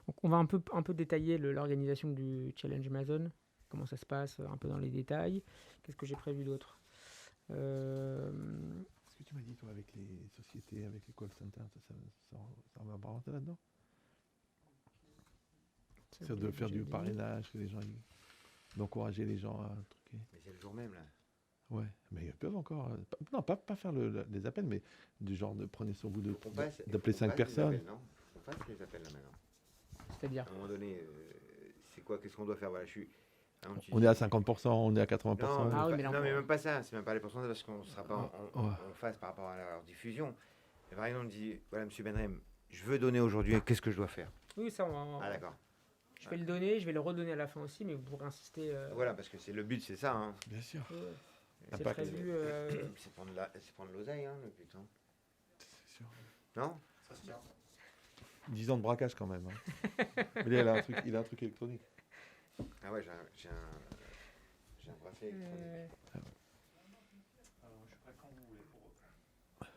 Speaker 1: Donc, on va un peu détailler l'organisation du Challenge Amazon, comment ça se passe, un peu dans les détails. Qu'est-ce que j'ai prévu d'autre?
Speaker 2: Est-ce que tu m'as dit, toi, avec les sociétés, avec les call centers, ça va pas rentrer là-dedans? C'est de faire du parrainage, que les gens, d'encourager les gens à truquer.
Speaker 3: Mais c'est le jour même, là.
Speaker 2: Ouais, mais ils peuvent encore. Non, pas faire les appels, mais du genre de prenez sur vous
Speaker 3: On passe-
Speaker 2: d'appeler
Speaker 3: on
Speaker 2: 5
Speaker 3: passe les
Speaker 2: personnes.
Speaker 3: appels, non, on passe les appels là maintenant.
Speaker 1: C'est-à-dire,
Speaker 3: À un moment donné, c'est quoi? Qu'est-ce qu'on doit faire? Voilà, je suis.
Speaker 2: On est à 50%, on est à 80%.
Speaker 3: Non,
Speaker 1: Ah oui,
Speaker 3: pas-
Speaker 1: mais là,
Speaker 3: non,
Speaker 1: on-
Speaker 3: mais même pas ça. C'est même pas les pourcentages parce qu'on ne sera pas
Speaker 2: Ouais.
Speaker 3: en phase par rapport à leur diffusion. Mais par exemple, on dit voilà, monsieur Benrem, je veux donner aujourd'hui. Qu'est-ce que je dois faire?
Speaker 1: oui, ça,
Speaker 3: Ah d'accord.
Speaker 1: je vais le donner, je vais le redonner à la fin aussi, mais vous pourrez insister.
Speaker 3: Voilà, parce que c'est le but, c'est ça. Hein.
Speaker 2: Bien sûr.
Speaker 1: C'est
Speaker 2: pas
Speaker 1: prévu.
Speaker 3: C'est prendre l'oseille, hein, le but. Hein.
Speaker 2: C'est sûr.
Speaker 3: Non?
Speaker 4: Ça se tient.
Speaker 2: 10 ans de braquage quand même. Hein. Mais là, il a un truc électronique.
Speaker 3: Ah ouais, j'ai un bracelet électronique.
Speaker 4: Alors, je suis prêt quand vous voulez pour.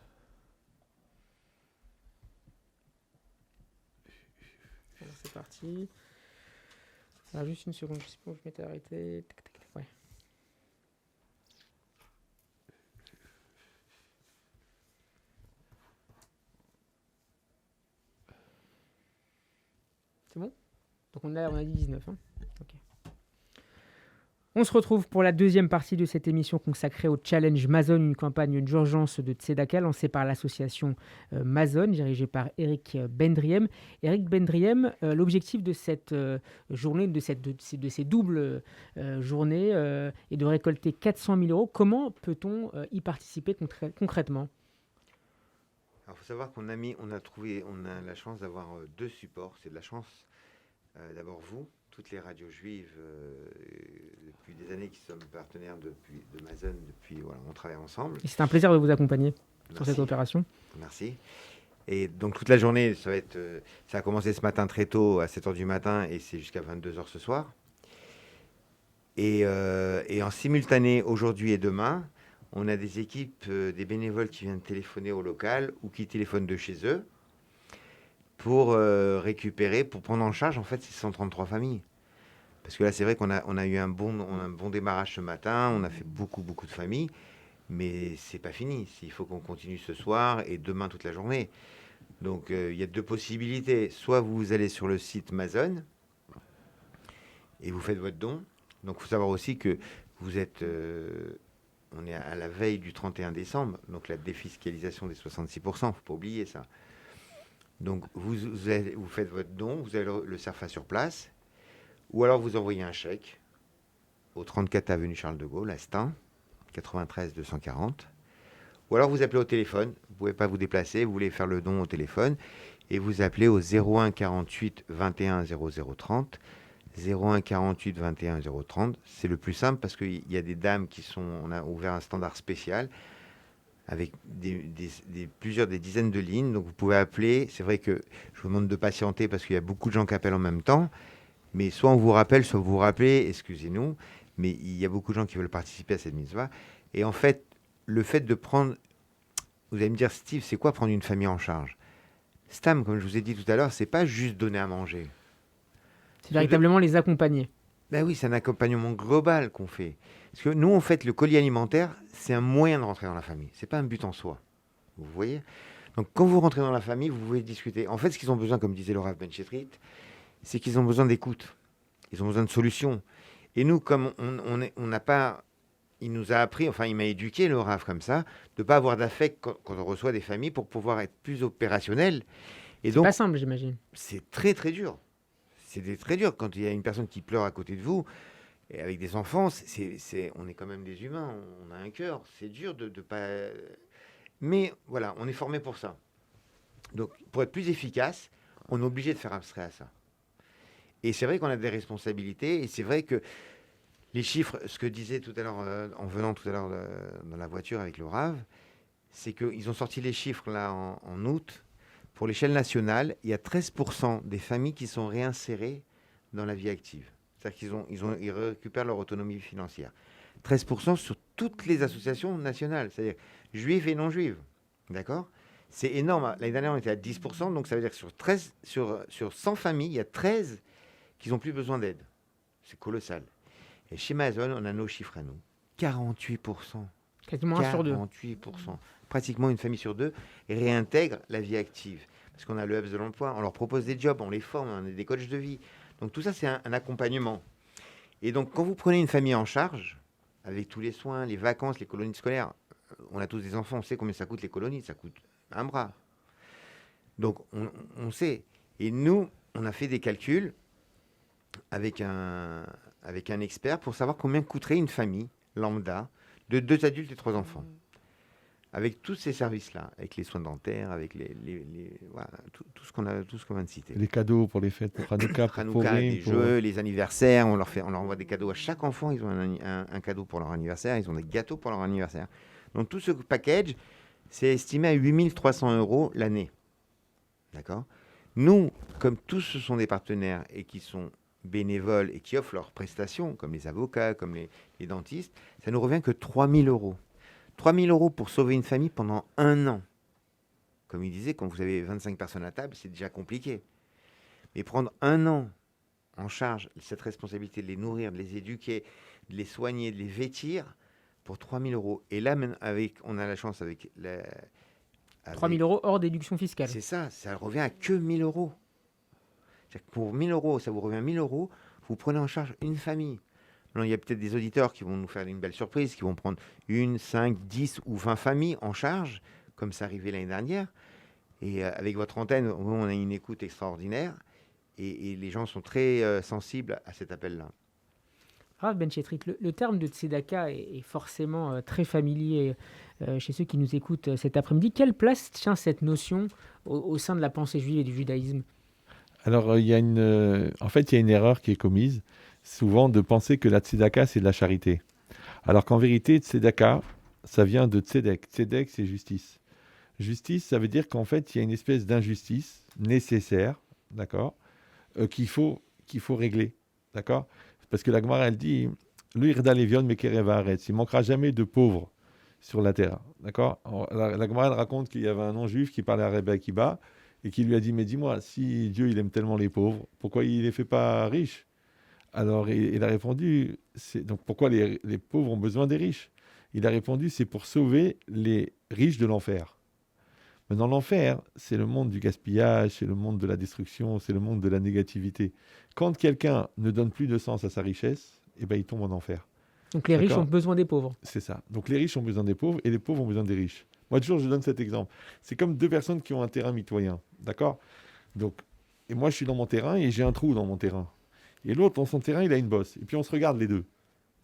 Speaker 1: Alors, c'est parti. Alors, juste une seconde, je sais pas où je m'étais arrêté. Tac, tac, tac, ouais. C'est bon? Donc on a dit 19. Hein, ok. On se retrouve pour la deuxième partie de cette émission consacrée au Challenge Mazon, une campagne d'urgence de Tzedaka lancée par l'association Mazon, dirigée par Eric Bendriem. Eric Bendriem, l'objectif de cette journée, de ces doubles journées, est de récolter 400 000 euros. Comment peut-on y participer concrètement?
Speaker 3: Alors, il faut savoir qu'on a la chance d'avoir deux supports. C'est de la chance, d'abord vous, toutes les radios juives, depuis des années qui sommes partenaires de Mazon, voilà, on travaille ensemble.
Speaker 1: Et c'est un plaisir de vous accompagner sur
Speaker 3: Merci.
Speaker 1: cette opération.
Speaker 3: Merci. Et donc toute la journée, ça a commencé ce matin très tôt, à 7h du matin, et c'est jusqu'à 22h ce soir. Et en simultané, aujourd'hui et demain, on a des équipes, des bénévoles qui viennent téléphoner au local ou qui téléphonent de chez eux pour récupérer, pour prendre en charge en fait ces 133 familles. Parce que là, c'est vrai qu'on a eu un bon démarrage ce matin, on a fait beaucoup de familles, mais c'est pas fini. Il faut qu'on continue ce soir et demain toute la journée. Donc il y a deux possibilités. Soit vous allez sur le site Mazon et vous faites votre don. Donc il faut savoir aussi que vous êtes... on est à la veille du 31 décembre, donc la défiscalisation des 66%, il ne faut pas oublier ça. Donc vous faites votre don, vous avez le CERFA sur place, ou alors vous envoyez un chèque au 34 avenue Charles de Gaulle, à Stein, 93 240, ou alors vous appelez au téléphone, vous ne pouvez pas vous déplacer, vous voulez faire le don au téléphone, et vous appelez au 01 48 21 00 30. 01 48 21 030. C'est le plus simple parce qu'il y a des dames on a ouvert un standard spécial avec plusieurs dizaines de lignes. Donc vous pouvez appeler. C'est vrai que je vous demande de patienter parce qu'il y a beaucoup de gens qui appellent en même temps. Mais soit on vous rappelle, soit vous vous rappelez, excusez-nous. Mais il y a beaucoup de gens qui veulent participer à cette mitzvah. Et en fait, le fait de prendre... Vous allez me dire, Steve, c'est quoi prendre une famille en charge? Stam, comme je vous ai dit tout à l'heure, c'est pas juste donner à manger.
Speaker 1: C'est véritablement les accompagner.
Speaker 3: Ben oui, c'est un accompagnement global qu'on fait. Parce que nous, en fait, le colis alimentaire, c'est un moyen de rentrer dans la famille. C'est pas un but en soi. Vous voyez? Donc, quand vous rentrez dans la famille, vous pouvez discuter. En fait, ce qu'ils ont besoin, comme disait le Rav Ben Chetrit, c'est qu'ils ont besoin d'écoute. Ils ont besoin de solutions. Et nous, comme on n'a pas... Il nous a appris, enfin, il m'a éduqué, le Rav, comme ça, de ne pas avoir d'affect quand on reçoit des familles pour pouvoir être plus opérationnel. Et donc,
Speaker 1: Pas simple, j'imagine.
Speaker 3: c'est très, très dur. C'est très dur quand il y a une personne qui pleure à côté de vous et avec des enfants. On est quand même des humains, on a un cœur. C'est dur de pas. Mais voilà, on est formé pour ça. Donc, pour être plus efficace, on est obligé de faire abstrait à ça. Et c'est vrai qu'on a des responsabilités. Et c'est vrai que les chiffres, ce que disait tout à l'heure, en venant tout à l'heure dans la voiture avec le Rav, c'est qu'ils ont sorti les chiffres là en août. Pour l'échelle nationale, il y a 13% des familles qui sont réinsérées dans la vie active. C'est-à-dire qu'ils récupèrent leur autonomie financière. 13% sur toutes les associations nationales, c'est-à-dire juives et non juives. D'accord? C'est énorme. L'année dernière, on était à 10%, donc ça veut dire que sur 100 familles, il y a 13 qui n'ont plus besoin d'aide. C'est colossal. Et chez Mazon, on a nos chiffres à nous. 48%.
Speaker 1: Quasiment 1 sur 2.
Speaker 3: 48%. Pratiquement une famille sur 2 réintègre la vie active. Parce qu'on a le hubs de l'emploi, on leur propose des jobs, on les forme, on a des coachs de vie. Donc tout ça, c'est un accompagnement. Et donc, quand vous prenez une famille en charge, avec tous les soins, les vacances, les colonies scolaires, on a tous des enfants, on sait combien ça coûte les colonies, ça coûte un bras. Donc, on sait. Et nous, on a fait des calculs avec un expert pour savoir combien coûterait une famille lambda de 2 adultes et 3 enfants. Avec tous ces services-là, avec les soins dentaires, avec voilà, tout ce qu'on vient de citer.
Speaker 2: Les cadeaux pour les fêtes, pour
Speaker 3: Hanouka, les jeux, les anniversaires, on leur envoie des cadeaux à chaque enfant. Ils ont un cadeau pour leur anniversaire, ils ont des gâteaux pour leur anniversaire. Donc tout ce package, c'est estimé à 8 300 € l'année. D'accord? Nous, comme tous ce sont des partenaires et qui sont bénévoles et qui offrent leurs prestations, comme les avocats, comme les dentistes, ça nous revient que 3 000 €. 3 000 € pour sauver une famille pendant 1 an. Comme il disait, quand vous avez 25 personnes à table, c'est déjà compliqué. Mais prendre 1 an en charge cette responsabilité de les nourrir, de les éduquer, de les soigner, de les vêtir, pour 3 000 €. Et là, même on a la chance avec...
Speaker 1: 3 000 € hors déduction fiscale.
Speaker 3: C'est ça revient à que 1 000 €. C'est-à-dire que pour 1 000 €, ça vous revient 1 000 €, vous prenez en charge une famille. Alors, il y a peut-être des auditeurs qui vont nous faire une belle surprise, qui vont prendre 1, 5, 10 ou 20 familles en charge, comme ça arrivait l'année dernière. Et avec votre antenne, on a une écoute extraordinaire. Et les gens sont très sensibles à cet appel-là.
Speaker 1: Rav Ben Chetrit, le terme de tzedaka est forcément très familier chez ceux qui nous écoutent cet après-midi. Quelle place tient cette notion au sein de la pensée juive et du judaïsme?
Speaker 2: Alors, en fait, il y a une erreur qui est commise, souvent de penser que la tzedaka, c'est de la charité. Alors qu'en vérité, tzedaka, ça vient de tzedek. Tzedek, c'est justice. Justice, ça veut dire qu'en fait, il y a une espèce d'injustice nécessaire, d'accord, qu'il faut régler, d'accord. Parce que la Gemara, elle dit, « L'irda levion mekereva haaretz » il ne manquera jamais de pauvres sur la terre, d'accord. La Gemara, elle raconte qu'il y avait un non-juif qui parlait à Rabbi Akiba et qui lui a dit, « Mais dis-moi, si Dieu, il aime tellement les pauvres, pourquoi il ne les fait pas riches ?» Alors, il a répondu, donc pourquoi les pauvres ont besoin des riches? Il a répondu, c'est pour sauver les riches de l'enfer. Maintenant, l'enfer, c'est le monde du gaspillage, c'est le monde de la destruction, c'est le monde de la négativité. Quand quelqu'un ne donne plus de sens à sa richesse, eh ben, il tombe en enfer.
Speaker 1: Donc les riches ont besoin des pauvres.
Speaker 2: C'est ça. Donc les riches ont besoin des pauvres et les pauvres ont besoin des riches. Moi, toujours, je donne cet exemple. C'est comme 2 personnes qui ont un terrain mitoyen. D'accord? Donc, et moi, je suis dans mon terrain et j'ai un trou dans mon terrain. Et l'autre, dans son terrain, il a une bosse. Et puis, on se regarde les deux.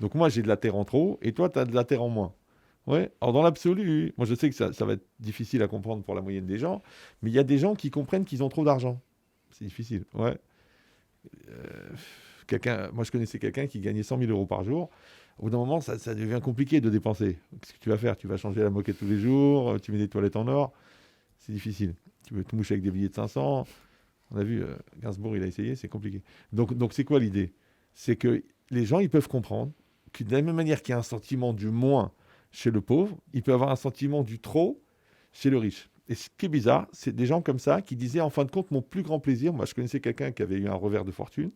Speaker 2: Donc, moi, j'ai de la terre en trop et toi, tu as de la terre en moins. Ouais. Alors dans l'absolu, oui. Moi je sais que ça va être difficile à comprendre pour la moyenne des gens, mais il y a des gens qui comprennent qu'ils ont trop d'argent. C'est difficile. Ouais. Euh, moi je connaissais quelqu'un qui gagnait 100 000 euros par jour. Au bout d'un moment, ça devient compliqué de dépenser. Qu'est-ce que tu vas faire? Tu vas changer la moquette tous les jours, tu mets des toilettes en or. C'est difficile. Tu veux te moucher avec des billets de 500. On a vu, Gainsbourg, il a essayé, c'est compliqué. Donc c'est quoi l'idée? C'est que les gens, ils peuvent comprendre que de la même manière qu'il y a un sentiment du moins chez le pauvre, il peut y avoir un sentiment du trop chez le riche. Et ce qui est bizarre, c'est des gens comme ça qui disaient, en fin de compte, mon plus grand plaisir, moi je connaissais quelqu'un qui avait eu un revers de fortune,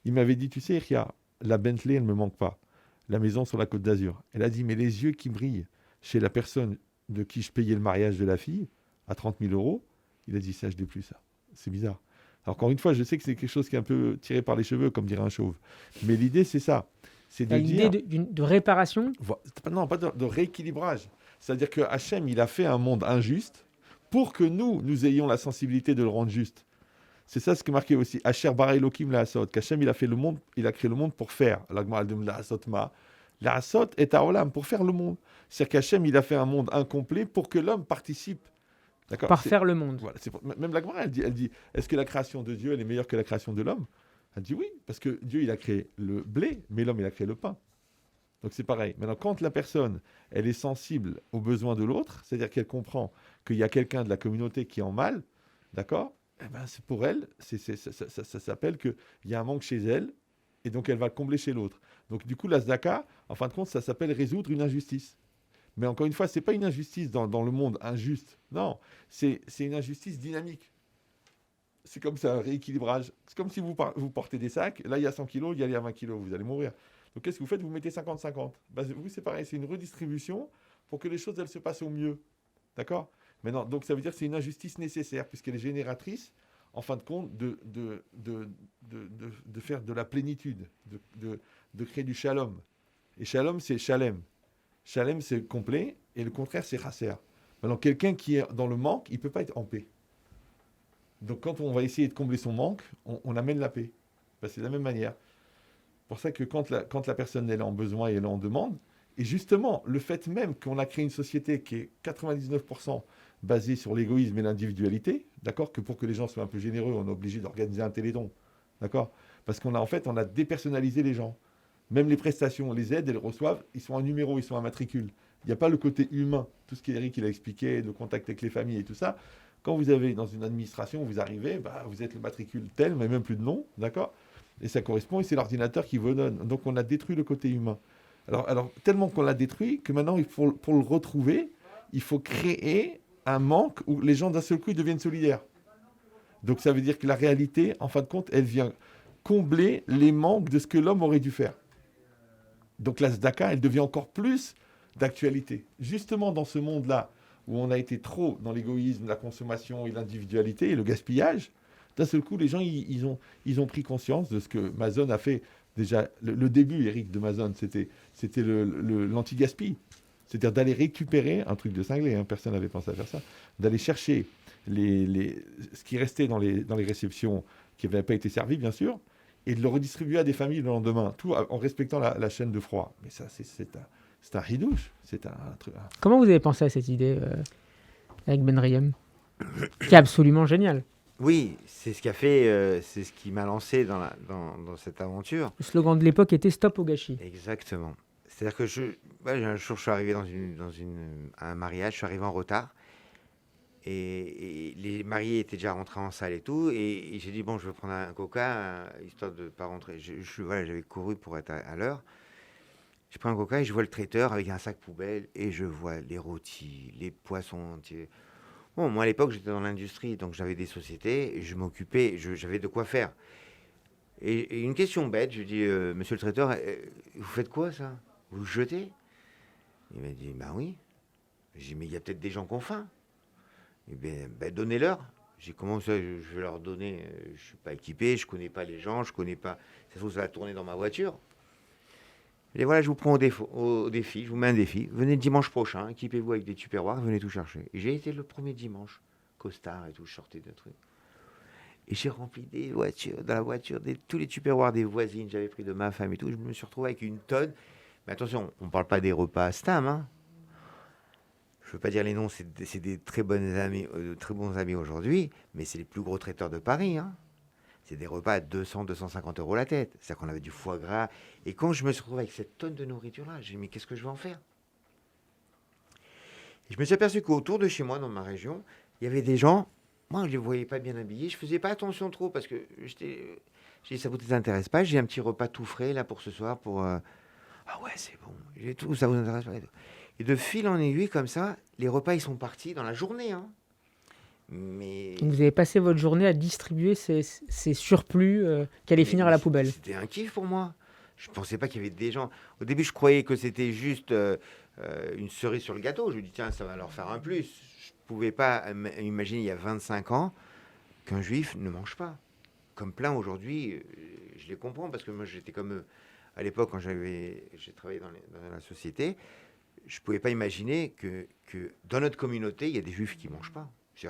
Speaker 2: il m'avait dit, tu sais, Ria, la Bentley, elle ne me manque pas. La maison sur la Côte d'Azur. Elle a dit, mais les yeux qui brillent chez la personne de qui je payais le mariage de la fille, à 30 000 euros, il a dit, ça, je n'ai plus ça. C'est bizarre. Alors, encore une fois, je sais que c'est quelque chose qui est un peu tiré par les cheveux, comme dirait un chauve. Mais l'idée, c'est ça. C'est de
Speaker 1: L'idée
Speaker 2: dire...
Speaker 1: de réparation.
Speaker 2: Non, pas de rééquilibrage. C'est-à-dire que Hachem, il a fait un monde injuste pour que nous ayons la sensibilité de le rendre juste. C'est ça ce qui est marqué aussi. Asher bara Elokim la asot. Qu'Hachem, il a fait le monde, il a créé le monde pour faire. La asot est à olam, pour faire le monde. C'est-à-dire qu'Hachem, il a fait un monde incomplet pour que l'homme participe. D'accord?
Speaker 1: Par faire le monde.
Speaker 2: Voilà, même la Gemara, elle dit, est-ce que la création de Dieu, elle est meilleure que la création de l'homme? Elle dit oui, parce que Dieu, il a créé le blé, mais l'homme, il a créé le pain. Donc c'est pareil. Maintenant, quand la personne, elle est sensible aux besoins de l'autre, c'est-à-dire qu'elle comprend qu'il y a quelqu'un de la communauté qui est en mal, d'accord? Eh ben, c'est pour elle, ça s'appelle qu'il y a un manque chez elle, et donc elle va le combler chez l'autre. Donc du coup, la tzedaka, en fin de compte, ça s'appelle résoudre une injustice. Mais encore une fois, ce n'est pas une injustice dans le monde injuste. Non, c'est une injustice dynamique. C'est comme ça, un rééquilibrage. C'est comme si vous portez des sacs. Là, il y a 100 kilos, il y a 20 kilos. Vous allez mourir. Donc, qu'est-ce que vous faites? Vous mettez 50-50. Ben, vous, c'est pareil. C'est une redistribution pour que les choses, elles se passent au mieux. D'accord? Maintenant, donc, ça veut dire que c'est une injustice nécessaire puisqu'elle est génératrice, en fin de compte, de faire de la plénitude, de créer du shalom. Et shalom, c'est shalem. Shalem, c'est complet, et le contraire, c'est chasser. Maintenant, quelqu'un qui est dans le manque, il ne peut pas être en paix. Donc, quand on va essayer de combler son manque, on amène la paix. Ben, c'est de la même manière. C'est pour ça que quand la personne elle est en besoin et elle est en demande, et justement, le fait même qu'on a créé une société qui est 99% basée sur l'égoïsme et l'individualité, d'accord, que pour que les gens soient un peu généreux, on est obligé d'organiser un télédon, d'accord, parce qu'on a dépersonnalisé les gens. Même les prestations, les aides, elles reçoivent, ils sont un numéro, ils sont un matricule. Il n'y a pas le côté humain, tout ce qu'Éric il a expliqué, le contact avec les familles et tout ça. Quand vous avez dans une administration, vous arrivez, vous êtes le matricule tel, mais même plus de nom, d'accord? Et ça correspond, et c'est l'ordinateur qui vous donne. Donc on a détruit le côté humain. Alors tellement qu'on l'a détruit, que maintenant, pour le retrouver, il faut créer un manque où les gens d'un seul coup ils deviennent solidaires. Donc ça veut dire que la réalité, en fin de compte, elle vient combler les manques de ce que l'homme aurait dû faire. Donc la tzedaka, elle devient encore plus d'actualité. Justement dans ce monde-là, où on a été trop dans l'égoïsme, la consommation et l'individualité et le gaspillage, d'un seul coup, les gens, ils ont pris conscience de ce que Amazon a fait. Déjà, le début, Eric, de Amazon, c'était l'anti-gaspi. C'est-à-dire d'aller récupérer, un truc de cinglé, hein, personne n'avait pensé à faire ça, d'aller chercher ce qui restait dans les réceptions qui n'avaient pas été servi, bien sûr, et de le redistribuer à des familles le lendemain, tout en respectant la chaîne de froid. Mais ça, c'est un ridouche. C'est un truc.
Speaker 1: Comment vous avez pensé à cette idée avec Ben Riem, qui est absolument génial?
Speaker 3: Oui, c'est ce qui a fait, c'est ce qui m'a lancé dans cette aventure.
Speaker 1: Le slogan de l'époque était Stop au gâchis.
Speaker 3: Exactement. C'est-à-dire que un jour, je suis arrivé dans un mariage, je suis arrivé en retard. Et les mariés étaient déjà rentrés en salle et tout. Et j'ai dit, bon, je vais prendre un coca, histoire de ne pas rentrer. J'avais couru pour être à l'heure. Je prends un coca et je vois le traiteur avec un sac poubelle. Et je vois les rôtis, les poissons entiers. Bon, moi, à l'époque, j'étais dans l'industrie. Donc, j'avais des sociétés. Et je m'occupais, j'avais de quoi faire. Et une question bête, je dis, monsieur le traiteur, vous faites quoi, ça? Vous le jetez? Il m'a dit, ben oui. J'ai dit, mais il y a peut-être des gens qui ont faim. Eh bien, donnez-leur. J'ai dit, comment ça, je vais leur donner? Je ne suis pas équipé, je ne connais pas les gens, je ne connais pas. Ça se trouve, ça va tourner dans ma voiture. Et voilà, je vous prends au défi, je vous mets un défi. Venez le dimanche prochain, équipez-vous avec des tupperwares, venez tout chercher. Et j'ai été le premier dimanche, costard et tout, je sortais de trucs. Et j'ai rempli des voitures, dans la voiture, tous les tupperwares des voisines, j'avais pris de ma femme et tout. Je me suis retrouvé avec une tonne. Mais attention, on ne parle pas des repas à Stam, hein. je veux pas dire les noms, c'est des très bons amis aujourd'hui, mais c'est les plus gros traiteurs de Paris, hein. C'est des repas à 200, 250 euros la tête. C'est-à-dire qu'on avait du foie gras. Et quand je me suis retrouvé avec cette tonne de nourriture-là, j'ai dit, mais qu'est-ce que je vais en faire? Et je me suis aperçu qu'autour de chez moi, dans ma région, il y avait des gens, moi, je ne les voyais pas bien habillés. Je ne faisais pas attention trop parce que j'ai dit, ça ne vous intéresse pas. J'ai un petit repas tout frais là pour ce soir. Ah ouais, c'est bon. J'ai tout, ça vous intéresse pas. Et de fil en aiguille, comme ça, les repas, ils sont partis dans la journée, hein. Mais
Speaker 1: Donc vous avez passé votre journée à distribuer ces surplus qui allaient finir à la poubelle.
Speaker 3: c'était un kiff pour moi. Je ne pensais pas qu'il y avait des gens. Au début, je croyais que c'était juste une cerise sur le gâteau. Je me dis, tiens, ça va leur faire un plus. Je ne pouvais pas imaginer, il y a 25 ans, qu'un juif ne mange pas. Comme plein aujourd'hui, je les comprends parce que moi, j'étais comme eux. À l'époque, quand j'ai travaillé dans la société, je ne pouvais pas imaginer que dans notre communauté, il y a des juifs qui ne mangent pas. Ça,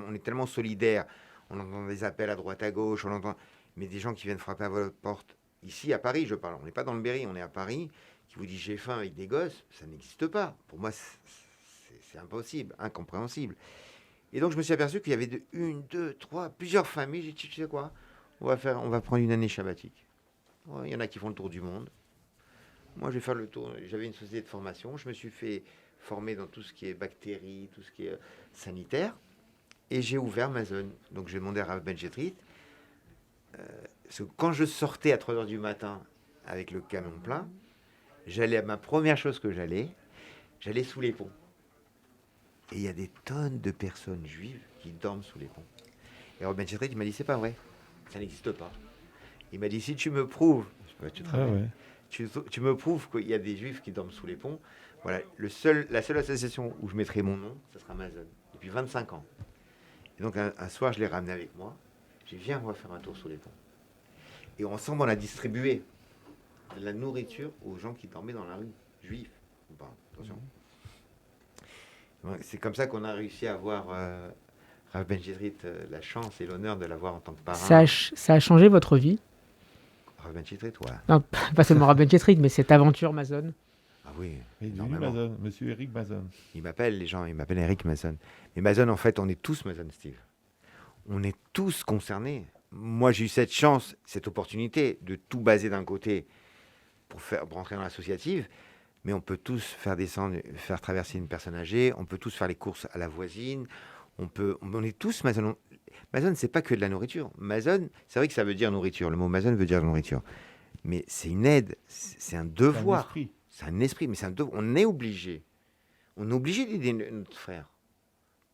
Speaker 3: on est tellement solidaires. On entend des appels à droite, à gauche, mais des gens qui viennent frapper à votre porte. Ici, à Paris, je parle. On n'est pas dans le Berry, on est à Paris. Qui vous dit j'ai faim avec des gosses, ça n'existe pas. Pour moi, c'est impossible, incompréhensible. Et donc, je me suis aperçu qu'il y avait une, deux, trois, plusieurs familles. J'ai dit, tu sais quoi, on va prendre une année sabbatique. Il y en a qui font le tour du monde. Moi, je vais faire le tour. J'avais une société de formation. Je me suis fait former dans tout ce qui est bactéries, tout ce qui est sanitaire. Et j'ai ouvert ma zone. Donc, j'ai demandé à Rav Ben Jetrit. Parce que quand je sortais à 3h du matin avec le camion plein, ma première chose que j'allais sous les ponts. Et il y a des tonnes de personnes juives qui dorment sous les ponts. Et Rav Ben Jetrit, il m'a dit, c'est pas vrai. Ça n'existe pas. Il m'a dit, si tu me prouves, tu me prouves qu'il y a des juifs qui dorment sous les ponts, voilà, la seule association où je mettrai mon nom, ça sera Amazon, depuis 25 ans. Et donc un soir, je l'ai ramené avec moi. J'ai dit, viens, on va faire un tour sous les ponts. Et ensemble, on a distribué de la nourriture aux gens qui dormaient dans la rue, juifs. On parle, attention. C'est comme ça qu'on a réussi à avoir Rav Ben Jetrit, la chance et l'honneur de l'avoir en tant que parrain.
Speaker 1: Ça a changé votre vie?
Speaker 3: Rav Ben Jetrit, ouais.
Speaker 1: Non, pas seulement Rav Ben Jetrit, mais cette aventure Mazon.
Speaker 3: Ah oui,
Speaker 2: Mazon, monsieur Eric Mazon.
Speaker 3: Ils m'appellent Eric Mazon. Mais Mazon, en fait, on est tous Mazon, Steve. On est tous concernés. Moi, j'ai eu cette chance, cette opportunité de tout baser d'un côté pour rentrer dans l'associative, mais on peut tous faire traverser une personne âgée, on peut tous faire les courses à la voisine, on est tous Mazon. Mazon, c'est pas que de la nourriture. Mazon, c'est vrai que ça veut dire nourriture. Le mot Mazon veut dire nourriture. Mais c'est une aide, c'est un devoir. C'est un esprit, mais c'est un devoir. On est obligé. On est obligé d'aider notre frère.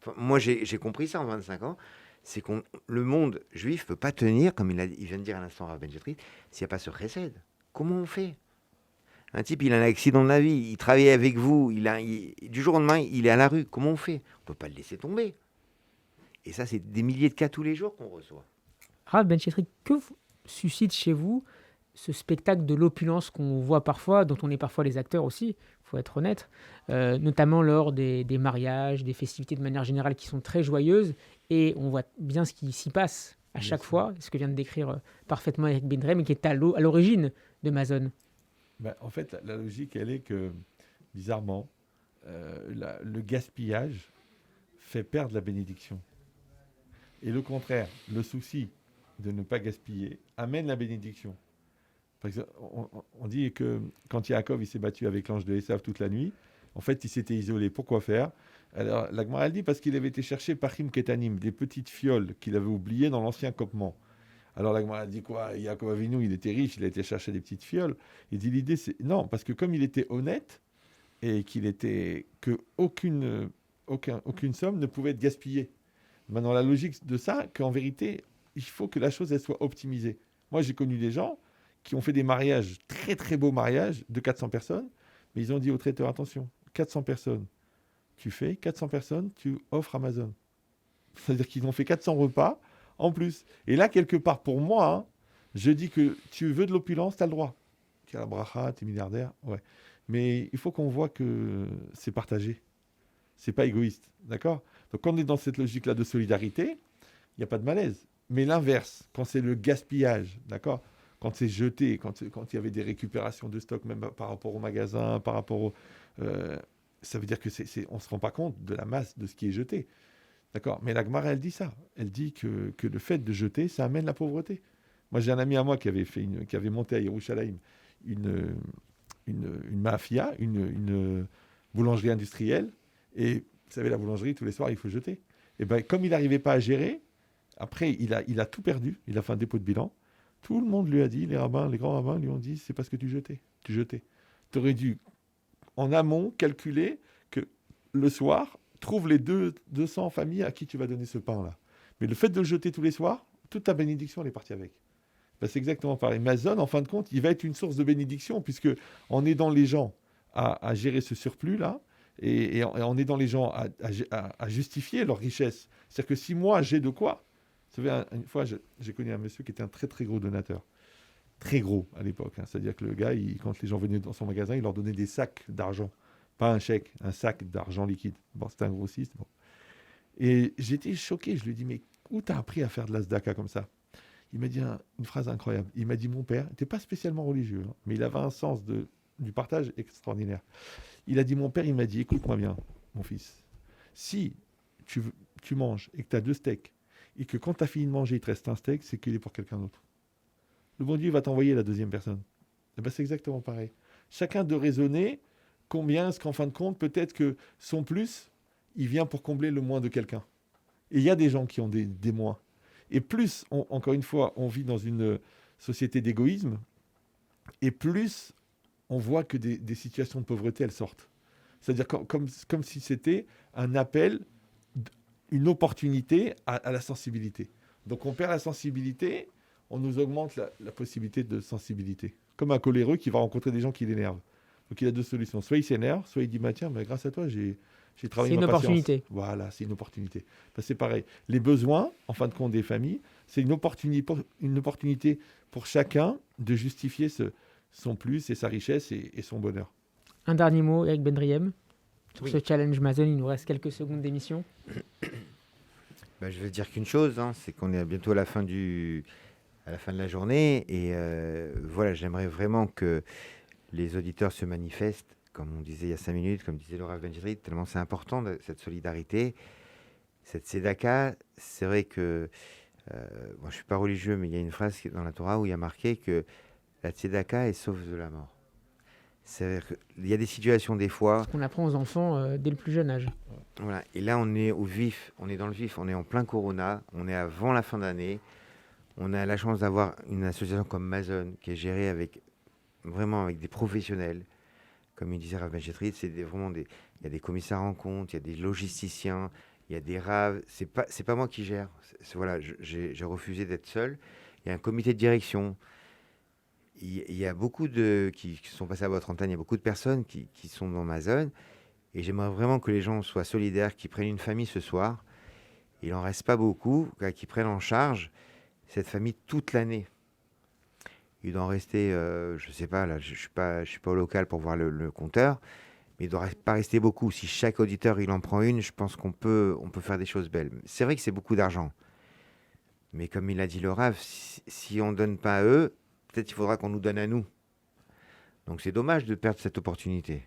Speaker 3: Enfin, moi, j'ai compris ça en 25 ans. C'est que le monde juif ne peut pas tenir, comme il vient de dire à l'instant Rav Ben Jetrit, s'il n'y a pas ce chesed. Comment on fait? Un type, il a un accident de la vie, il travaille avec vous, du jour au lendemain, il est à la rue. Comment on fait? On ne peut pas le laisser tomber. Et ça, c'est des milliers de cas tous les jours qu'on reçoit.
Speaker 1: Rav Ben Jetrit, que suscite chez vous ce spectacle de l'opulence qu'on voit parfois, dont on est parfois les acteurs aussi, il faut être honnête, notamment lors des mariages, des festivités de manière générale qui sont très joyeuses, et on voit bien ce qui s'y passe à chaque fois, ce que vient de décrire parfaitement Eric Bindrem, mais qui est à l'origine de Mazon.
Speaker 2: En fait, la logique, elle est que, bizarrement, le gaspillage fait perdre la bénédiction. Et le contraire, le souci de ne pas gaspiller amène la bénédiction. Par exemple, on dit que quand Yaakov il s'est battu avec l'ange de Esav toute la nuit, en fait, il s'était isolé. Pourquoi faire? Alors, la Gemara elle dit parce qu'il avait été chercher Pachim Ketanim, des petites fioles qu'il avait oubliées dans l'ancien campement. Alors, la Gemara dit quoi? Yaakov Avinu, il était riche, il a été chercher des petites fioles. Il dit l'idée, c'est non, parce que comme il était honnête et aucune somme ne pouvait être gaspillée. Maintenant, la logique de ça, qu'en vérité, il faut que la chose elle soit optimisée. Moi, j'ai connu des gens qui ont fait des mariages, très très beaux mariages de 400 personnes, mais ils ont dit au traiteur, attention, 400 personnes, tu fais 400 personnes, tu offres Amazon. C'est-à-dire qu'ils ont fait 400 repas en plus. Et là, quelque part, pour moi, je dis que tu veux de l'opulence, tu as le droit. Tu as la bracha, tu es milliardaire, ouais. Mais il faut qu'on voit que c'est partagé. C'est pas égoïste, d'accord? Donc, quand on est dans cette logique-là de solidarité, il n'y a pas de malaise. Mais l'inverse, quand c'est le gaspillage, d'accord? Quand c'est jeté, quand il y avait des récupérations de stock, même par rapport au magasin, par rapport ça veut dire on ne se rend pas compte de la masse de ce qui est jeté. D'accord. Mais la Gemara, elle dit ça. Elle dit que le fait de jeter, ça amène la pauvreté. Moi, j'ai un ami à moi qui avait monté à Yerushalayim une mafia, une boulangerie industrielle. Et vous savez, la boulangerie, tous les soirs, il faut jeter. Et bien, comme il n'arrivait pas à gérer, après, il a tout perdu. Il a fait un dépôt de bilan. Tout le monde lui a dit, les grands rabbins lui ont dit, c'est parce que tu jetais. Tu aurais dû, en amont, calculer que le soir, trouve les 200 familles à qui tu vas donner ce pain-là. Mais le fait de le jeter tous les soirs, toute ta bénédiction, elle est partie avec. Ben, c'est exactement pareil. Mazon, en fin de compte, il va être une source de bénédiction, puisque en aidant les gens à gérer ce surplus-là, et en aidant les gens à justifier leur richesse. C'est-à-dire que si moi, j'ai de quoi... Vous savez, une fois, j'ai connu un monsieur qui était un très, très gros donateur. Très gros à l'époque. C'est-à-dire que le gars, quand les gens venaient dans son magasin, il leur donnait des sacs d'argent. Pas un chèque, un sac d'argent liquide. Bon, c'était un grossiste. Bon. Et j'étais choqué. Je lui ai dit, mais où t'as appris à faire de la tzedaka comme ça? Il m'a dit une phrase incroyable. Il m'a dit, mon père n'était pas spécialement religieux, hein, mais il avait un sens du partage extraordinaire. Il a dit, mon père, il m'a dit, écoute-moi bien, mon fils. Si tu manges et que tu as 2 steaks, et que quand tu as fini de manger, il te reste un steak, c'est qu'il est pour quelqu'un d'autre. Le bon Dieu va t'envoyer la deuxième personne. Et ben, c'est exactement pareil. Chacun de raisonner combien est-ce qu'en fin de compte, peut-être que son plus, il vient pour combler le moins de quelqu'un. Et il y a des gens qui ont des moins. Et plus, encore une fois, on vit dans une société d'égoïsme, et plus on voit que des situations de pauvreté, elles sortent. C'est-à-dire comme si c'était un appel, une opportunité à la sensibilité. Donc on perd la sensibilité, on nous augmente la possibilité de sensibilité. Comme un coléreux qui va rencontrer des gens qui l'énervent. Donc il a 2 solutions. Soit il s'énerve, soit il dit bah, tiens, mais grâce à toi, j'ai travaillé ma patience. C'est une opportunité. Voilà, c'est une opportunité. Ben, c'est pareil. Les besoins, en fin de compte, des familles, c'est une opportunité pour chacun de justifier son plus et sa richesse et son bonheur.
Speaker 1: Un dernier mot, Eric Bendriem, sur ce challenge Mazon. Il nous reste quelques secondes d'émission.
Speaker 3: Je veux dire qu'une chose, c'est qu'on est bientôt à la fin de la journée. Et voilà, j'aimerais vraiment que les auditeurs se manifestent, comme on disait il y a 5 minutes, comme disait Laura Benjedrid, tellement c'est important, cette solidarité, cette tzedaka. C'est vrai que, moi je ne suis pas religieux, mais il y a une phrase dans la Torah où il y a marqué que la tzedaka est sauve de la mort. C'est-à-dire qu'il y a des situations des fois...
Speaker 1: Ce qu'on apprend aux enfants dès le plus jeune âge.
Speaker 3: Voilà. Et là, on est on est dans le vif, on est en plein Corona, on est avant la fin d'année. On a la chance d'avoir une association comme Mazon qui est gérée vraiment avec des professionnels. Comme il disait Rav Benjedrid, il y a des commissaires en compte, il y a des logisticiens, il y a des raves. C'est pas moi qui gère. Voilà, j'ai refusé d'être seul. Il y a un comité de direction. Il y a beaucoup qui sont passés à votre antenne, il y a beaucoup de personnes qui sont dans ma zone. Et j'aimerais vraiment que les gens soient solidaires, qu'ils prennent une famille ce soir. Il n'en reste pas beaucoup, qu'ils prennent en charge cette famille toute l'année. Il doit en rester, je ne sais pas, là, je ne suis pas au local pour voir le compteur, mais il ne doit pas rester beaucoup. Si chaque auditeur il en prend une, je pense qu'on peut faire des choses belles. C'est vrai que c'est beaucoup d'argent. Mais comme il a dit le Rav, si on ne donne pas à eux, peut-être qu'il faudra qu'on nous donne à nous. Donc c'est dommage de perdre cette opportunité.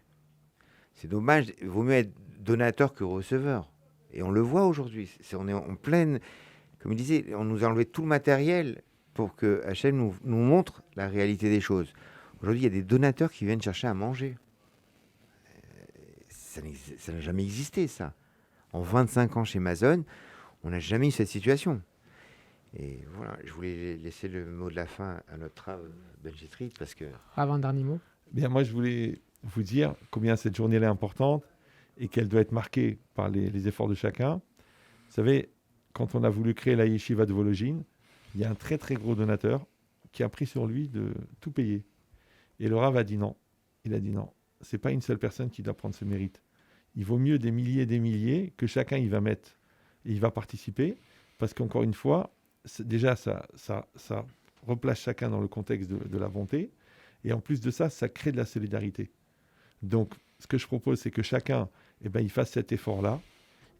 Speaker 3: C'est dommage, il vaut mieux être donateur que receveur. Et on le voit aujourd'hui. On est en pleine... Comme il disait, on nous a enlevé tout le matériel pour que HM nous montre la réalité des choses. Aujourd'hui, il y a des donateurs qui viennent chercher à manger. Ça n'a jamais existé, ça. En 25 ans chez Mazon, on n'a jamais eu cette situation. Et voilà, je voulais laisser le mot de la fin à notre Rav Benjedrid parce que...
Speaker 1: Avant un dernier mot.
Speaker 2: Bien, moi, je voulais vous dire combien cette journée-là est importante et qu'elle doit être marquée par les efforts de chacun. Vous savez, quand on a voulu créer la yeshiva de Vologine, il y a un très, très gros donateur qui a pris sur lui de tout payer. Et le Rav a dit non. Il a dit non. Ce n'est pas une seule personne qui doit prendre ce mérite. Il vaut mieux des milliers que chacun y va mettre et il va participer parce qu'encore une fois, déjà, ça replace chacun dans le contexte de la bonté. Et en plus de ça, ça crée de la solidarité. Donc, ce que je propose, c'est que chacun il fasse cet effort-là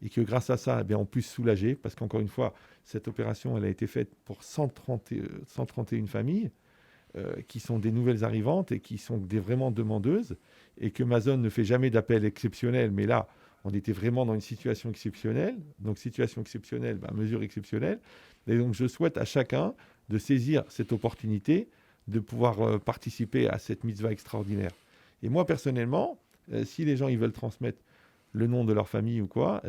Speaker 2: et que grâce à ça, on puisse soulager. Parce qu'encore une fois, cette opération, elle a été faite pour 131 familles. qui sont des nouvelles arrivantes et qui sont vraiment demandeuses, et que Amazon ne fait jamais d'appel exceptionnel, mais là, on était vraiment dans une situation exceptionnelle. Donc, situation exceptionnelle, mesure exceptionnelle. Et donc, je souhaite à chacun de saisir cette opportunité de pouvoir participer à cette mitzvah extraordinaire. Et moi, personnellement, si les gens ils veulent transmettre le nom de leur famille ou quoi,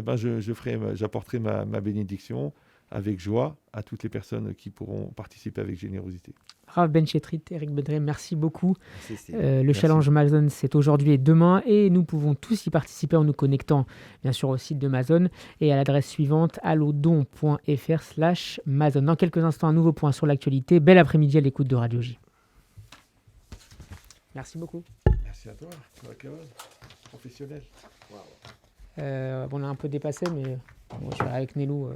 Speaker 2: j'apporterai ma bénédiction avec joie à toutes les personnes qui pourront participer avec générosité.
Speaker 1: Rav Ben Chetrit, Eric Bedré, merci beaucoup. Le
Speaker 2: Merci.
Speaker 1: challenge Amazon, c'est aujourd'hui et demain, et nous pouvons tous y participer en nous connectant bien sûr au site de Amazon et à l'adresse suivante allodon.fr/Amazon. Dans quelques instants, un nouveau point sur l'actualité. Bel après-midi à l'écoute de Radio J. Merci beaucoup.
Speaker 2: Merci à toi, professionnel.
Speaker 1: On a un peu dépassé, mais bon, je suis avec Nelou.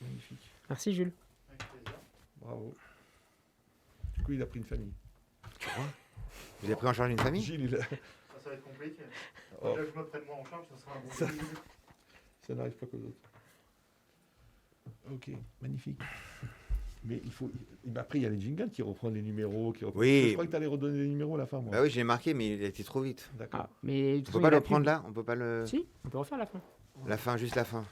Speaker 2: Magnifique.
Speaker 1: Merci Jules.
Speaker 4: Avec plaisir.
Speaker 2: Bravo. Du coup, il a pris une famille.
Speaker 3: Tu vois ? Vous avez pris en charge une famille ?
Speaker 2: Gilles, il a...
Speaker 4: Ça va être compliqué.
Speaker 2: Oh,
Speaker 4: Déjà, je me prenne moi en charge, ça sera un bon
Speaker 2: Ça-
Speaker 4: début.
Speaker 2: ça n'arrive pas qu'aux autres. Ok, magnifique. Mais il faut. Après, il y a les jingles qui reprennent les numéros.
Speaker 3: Oui.
Speaker 2: Je crois que tu allais redonner les numéros à la fin, moi.
Speaker 3: Bah oui, je l'ai marqué, mais il a été trop vite.
Speaker 2: D'accord.
Speaker 1: Ah, mais
Speaker 3: On peut pas le prendre là ? On peut pas le...
Speaker 1: Si, on peut refaire la fin.
Speaker 3: La fin, juste la fin.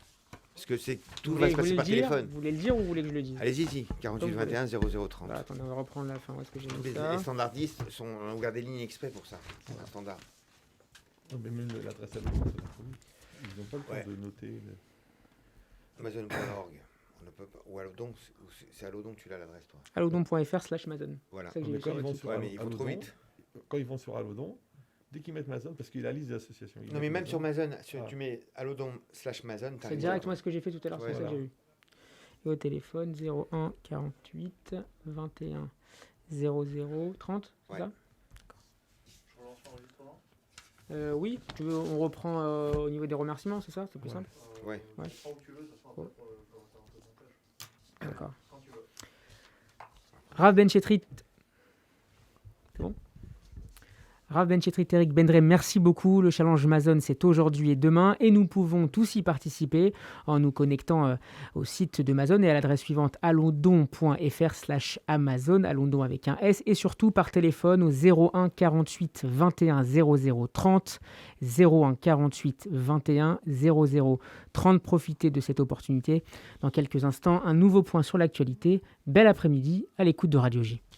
Speaker 3: Parce que c'est tout
Speaker 1: Vous
Speaker 3: va
Speaker 1: voulez-
Speaker 3: se passer
Speaker 1: vous
Speaker 3: par
Speaker 1: voulez le dire
Speaker 3: téléphone.
Speaker 1: Vous voulez le dire ou vous voulez que je le dise?
Speaker 3: Allez-y, 48 21 0030.
Speaker 1: Bah, attendez, on va reprendre la fin. Où est-ce que j'ai mis
Speaker 3: Les
Speaker 1: ça?
Speaker 3: standardistes sont on garde des lignes exprès pour ça. C'est un standard.
Speaker 2: Non, mais même l'adresse à l'autre, ça va trop vite. Ils n'ont pas le temps
Speaker 3: Ouais.
Speaker 2: de noter.
Speaker 3: Amazon.org. On ne peut pas. Ou Alodon, c'est Alodon que tu l'as l'adresse toi.
Speaker 1: allodon.fr/Amazon.
Speaker 3: Voilà.
Speaker 1: C'est ça que j'ai
Speaker 2: Mais
Speaker 1: mis
Speaker 2: quand
Speaker 1: sur
Speaker 2: ils vont
Speaker 1: votre
Speaker 2: sur
Speaker 3: Ouais, mais il faut trop
Speaker 2: Alodon,
Speaker 3: vite.
Speaker 2: Quand ils vont sur Alodon, dès qu'ils mettent Amazon, parce qu'il a la liste des associations. ils
Speaker 3: Non, mais
Speaker 2: mettent
Speaker 3: même sur
Speaker 2: Amazon.
Speaker 3: Amazon,
Speaker 2: Ah.
Speaker 3: tu mets Alodon/Amazon.
Speaker 1: C'est directement ce que j'ai fait tout à l'heure,
Speaker 3: Ouais,
Speaker 1: c'est ça que
Speaker 2: voilà.
Speaker 1: j'ai eu. Et au téléphone 01 48 21 00 30, c'est
Speaker 3: Ouais.
Speaker 1: ça?
Speaker 4: Je relance l'enregistrement.
Speaker 1: Oui, tu veux, on reprend au niveau des remerciements, c'est ça? C'est plus
Speaker 2: Ouais.
Speaker 1: simple?
Speaker 3: Ouais.
Speaker 1: Ouais.
Speaker 4: Prends où tu veux, ça sera
Speaker 1: Oh.
Speaker 4: après pour faire un peu de montage.
Speaker 1: D'accord.
Speaker 4: Quand tu veux.
Speaker 1: Rav Ben Chetrit. C'est bon? Rav Ben Chetrit, Eric Bendrem, merci beaucoup. Le challenge Amazon, c'est aujourd'hui et demain. Et nous pouvons tous y participer en nous connectant au site de Amazon et à l'adresse suivante allodon.fr/Amazon, allodon avec un S. Et surtout par téléphone au 01 48 21 00 30. 01 48 21 00 30. Profitez de cette opportunité. Dans quelques instants, un nouveau point sur l'actualité. Bel après-midi à l'écoute de Radio J.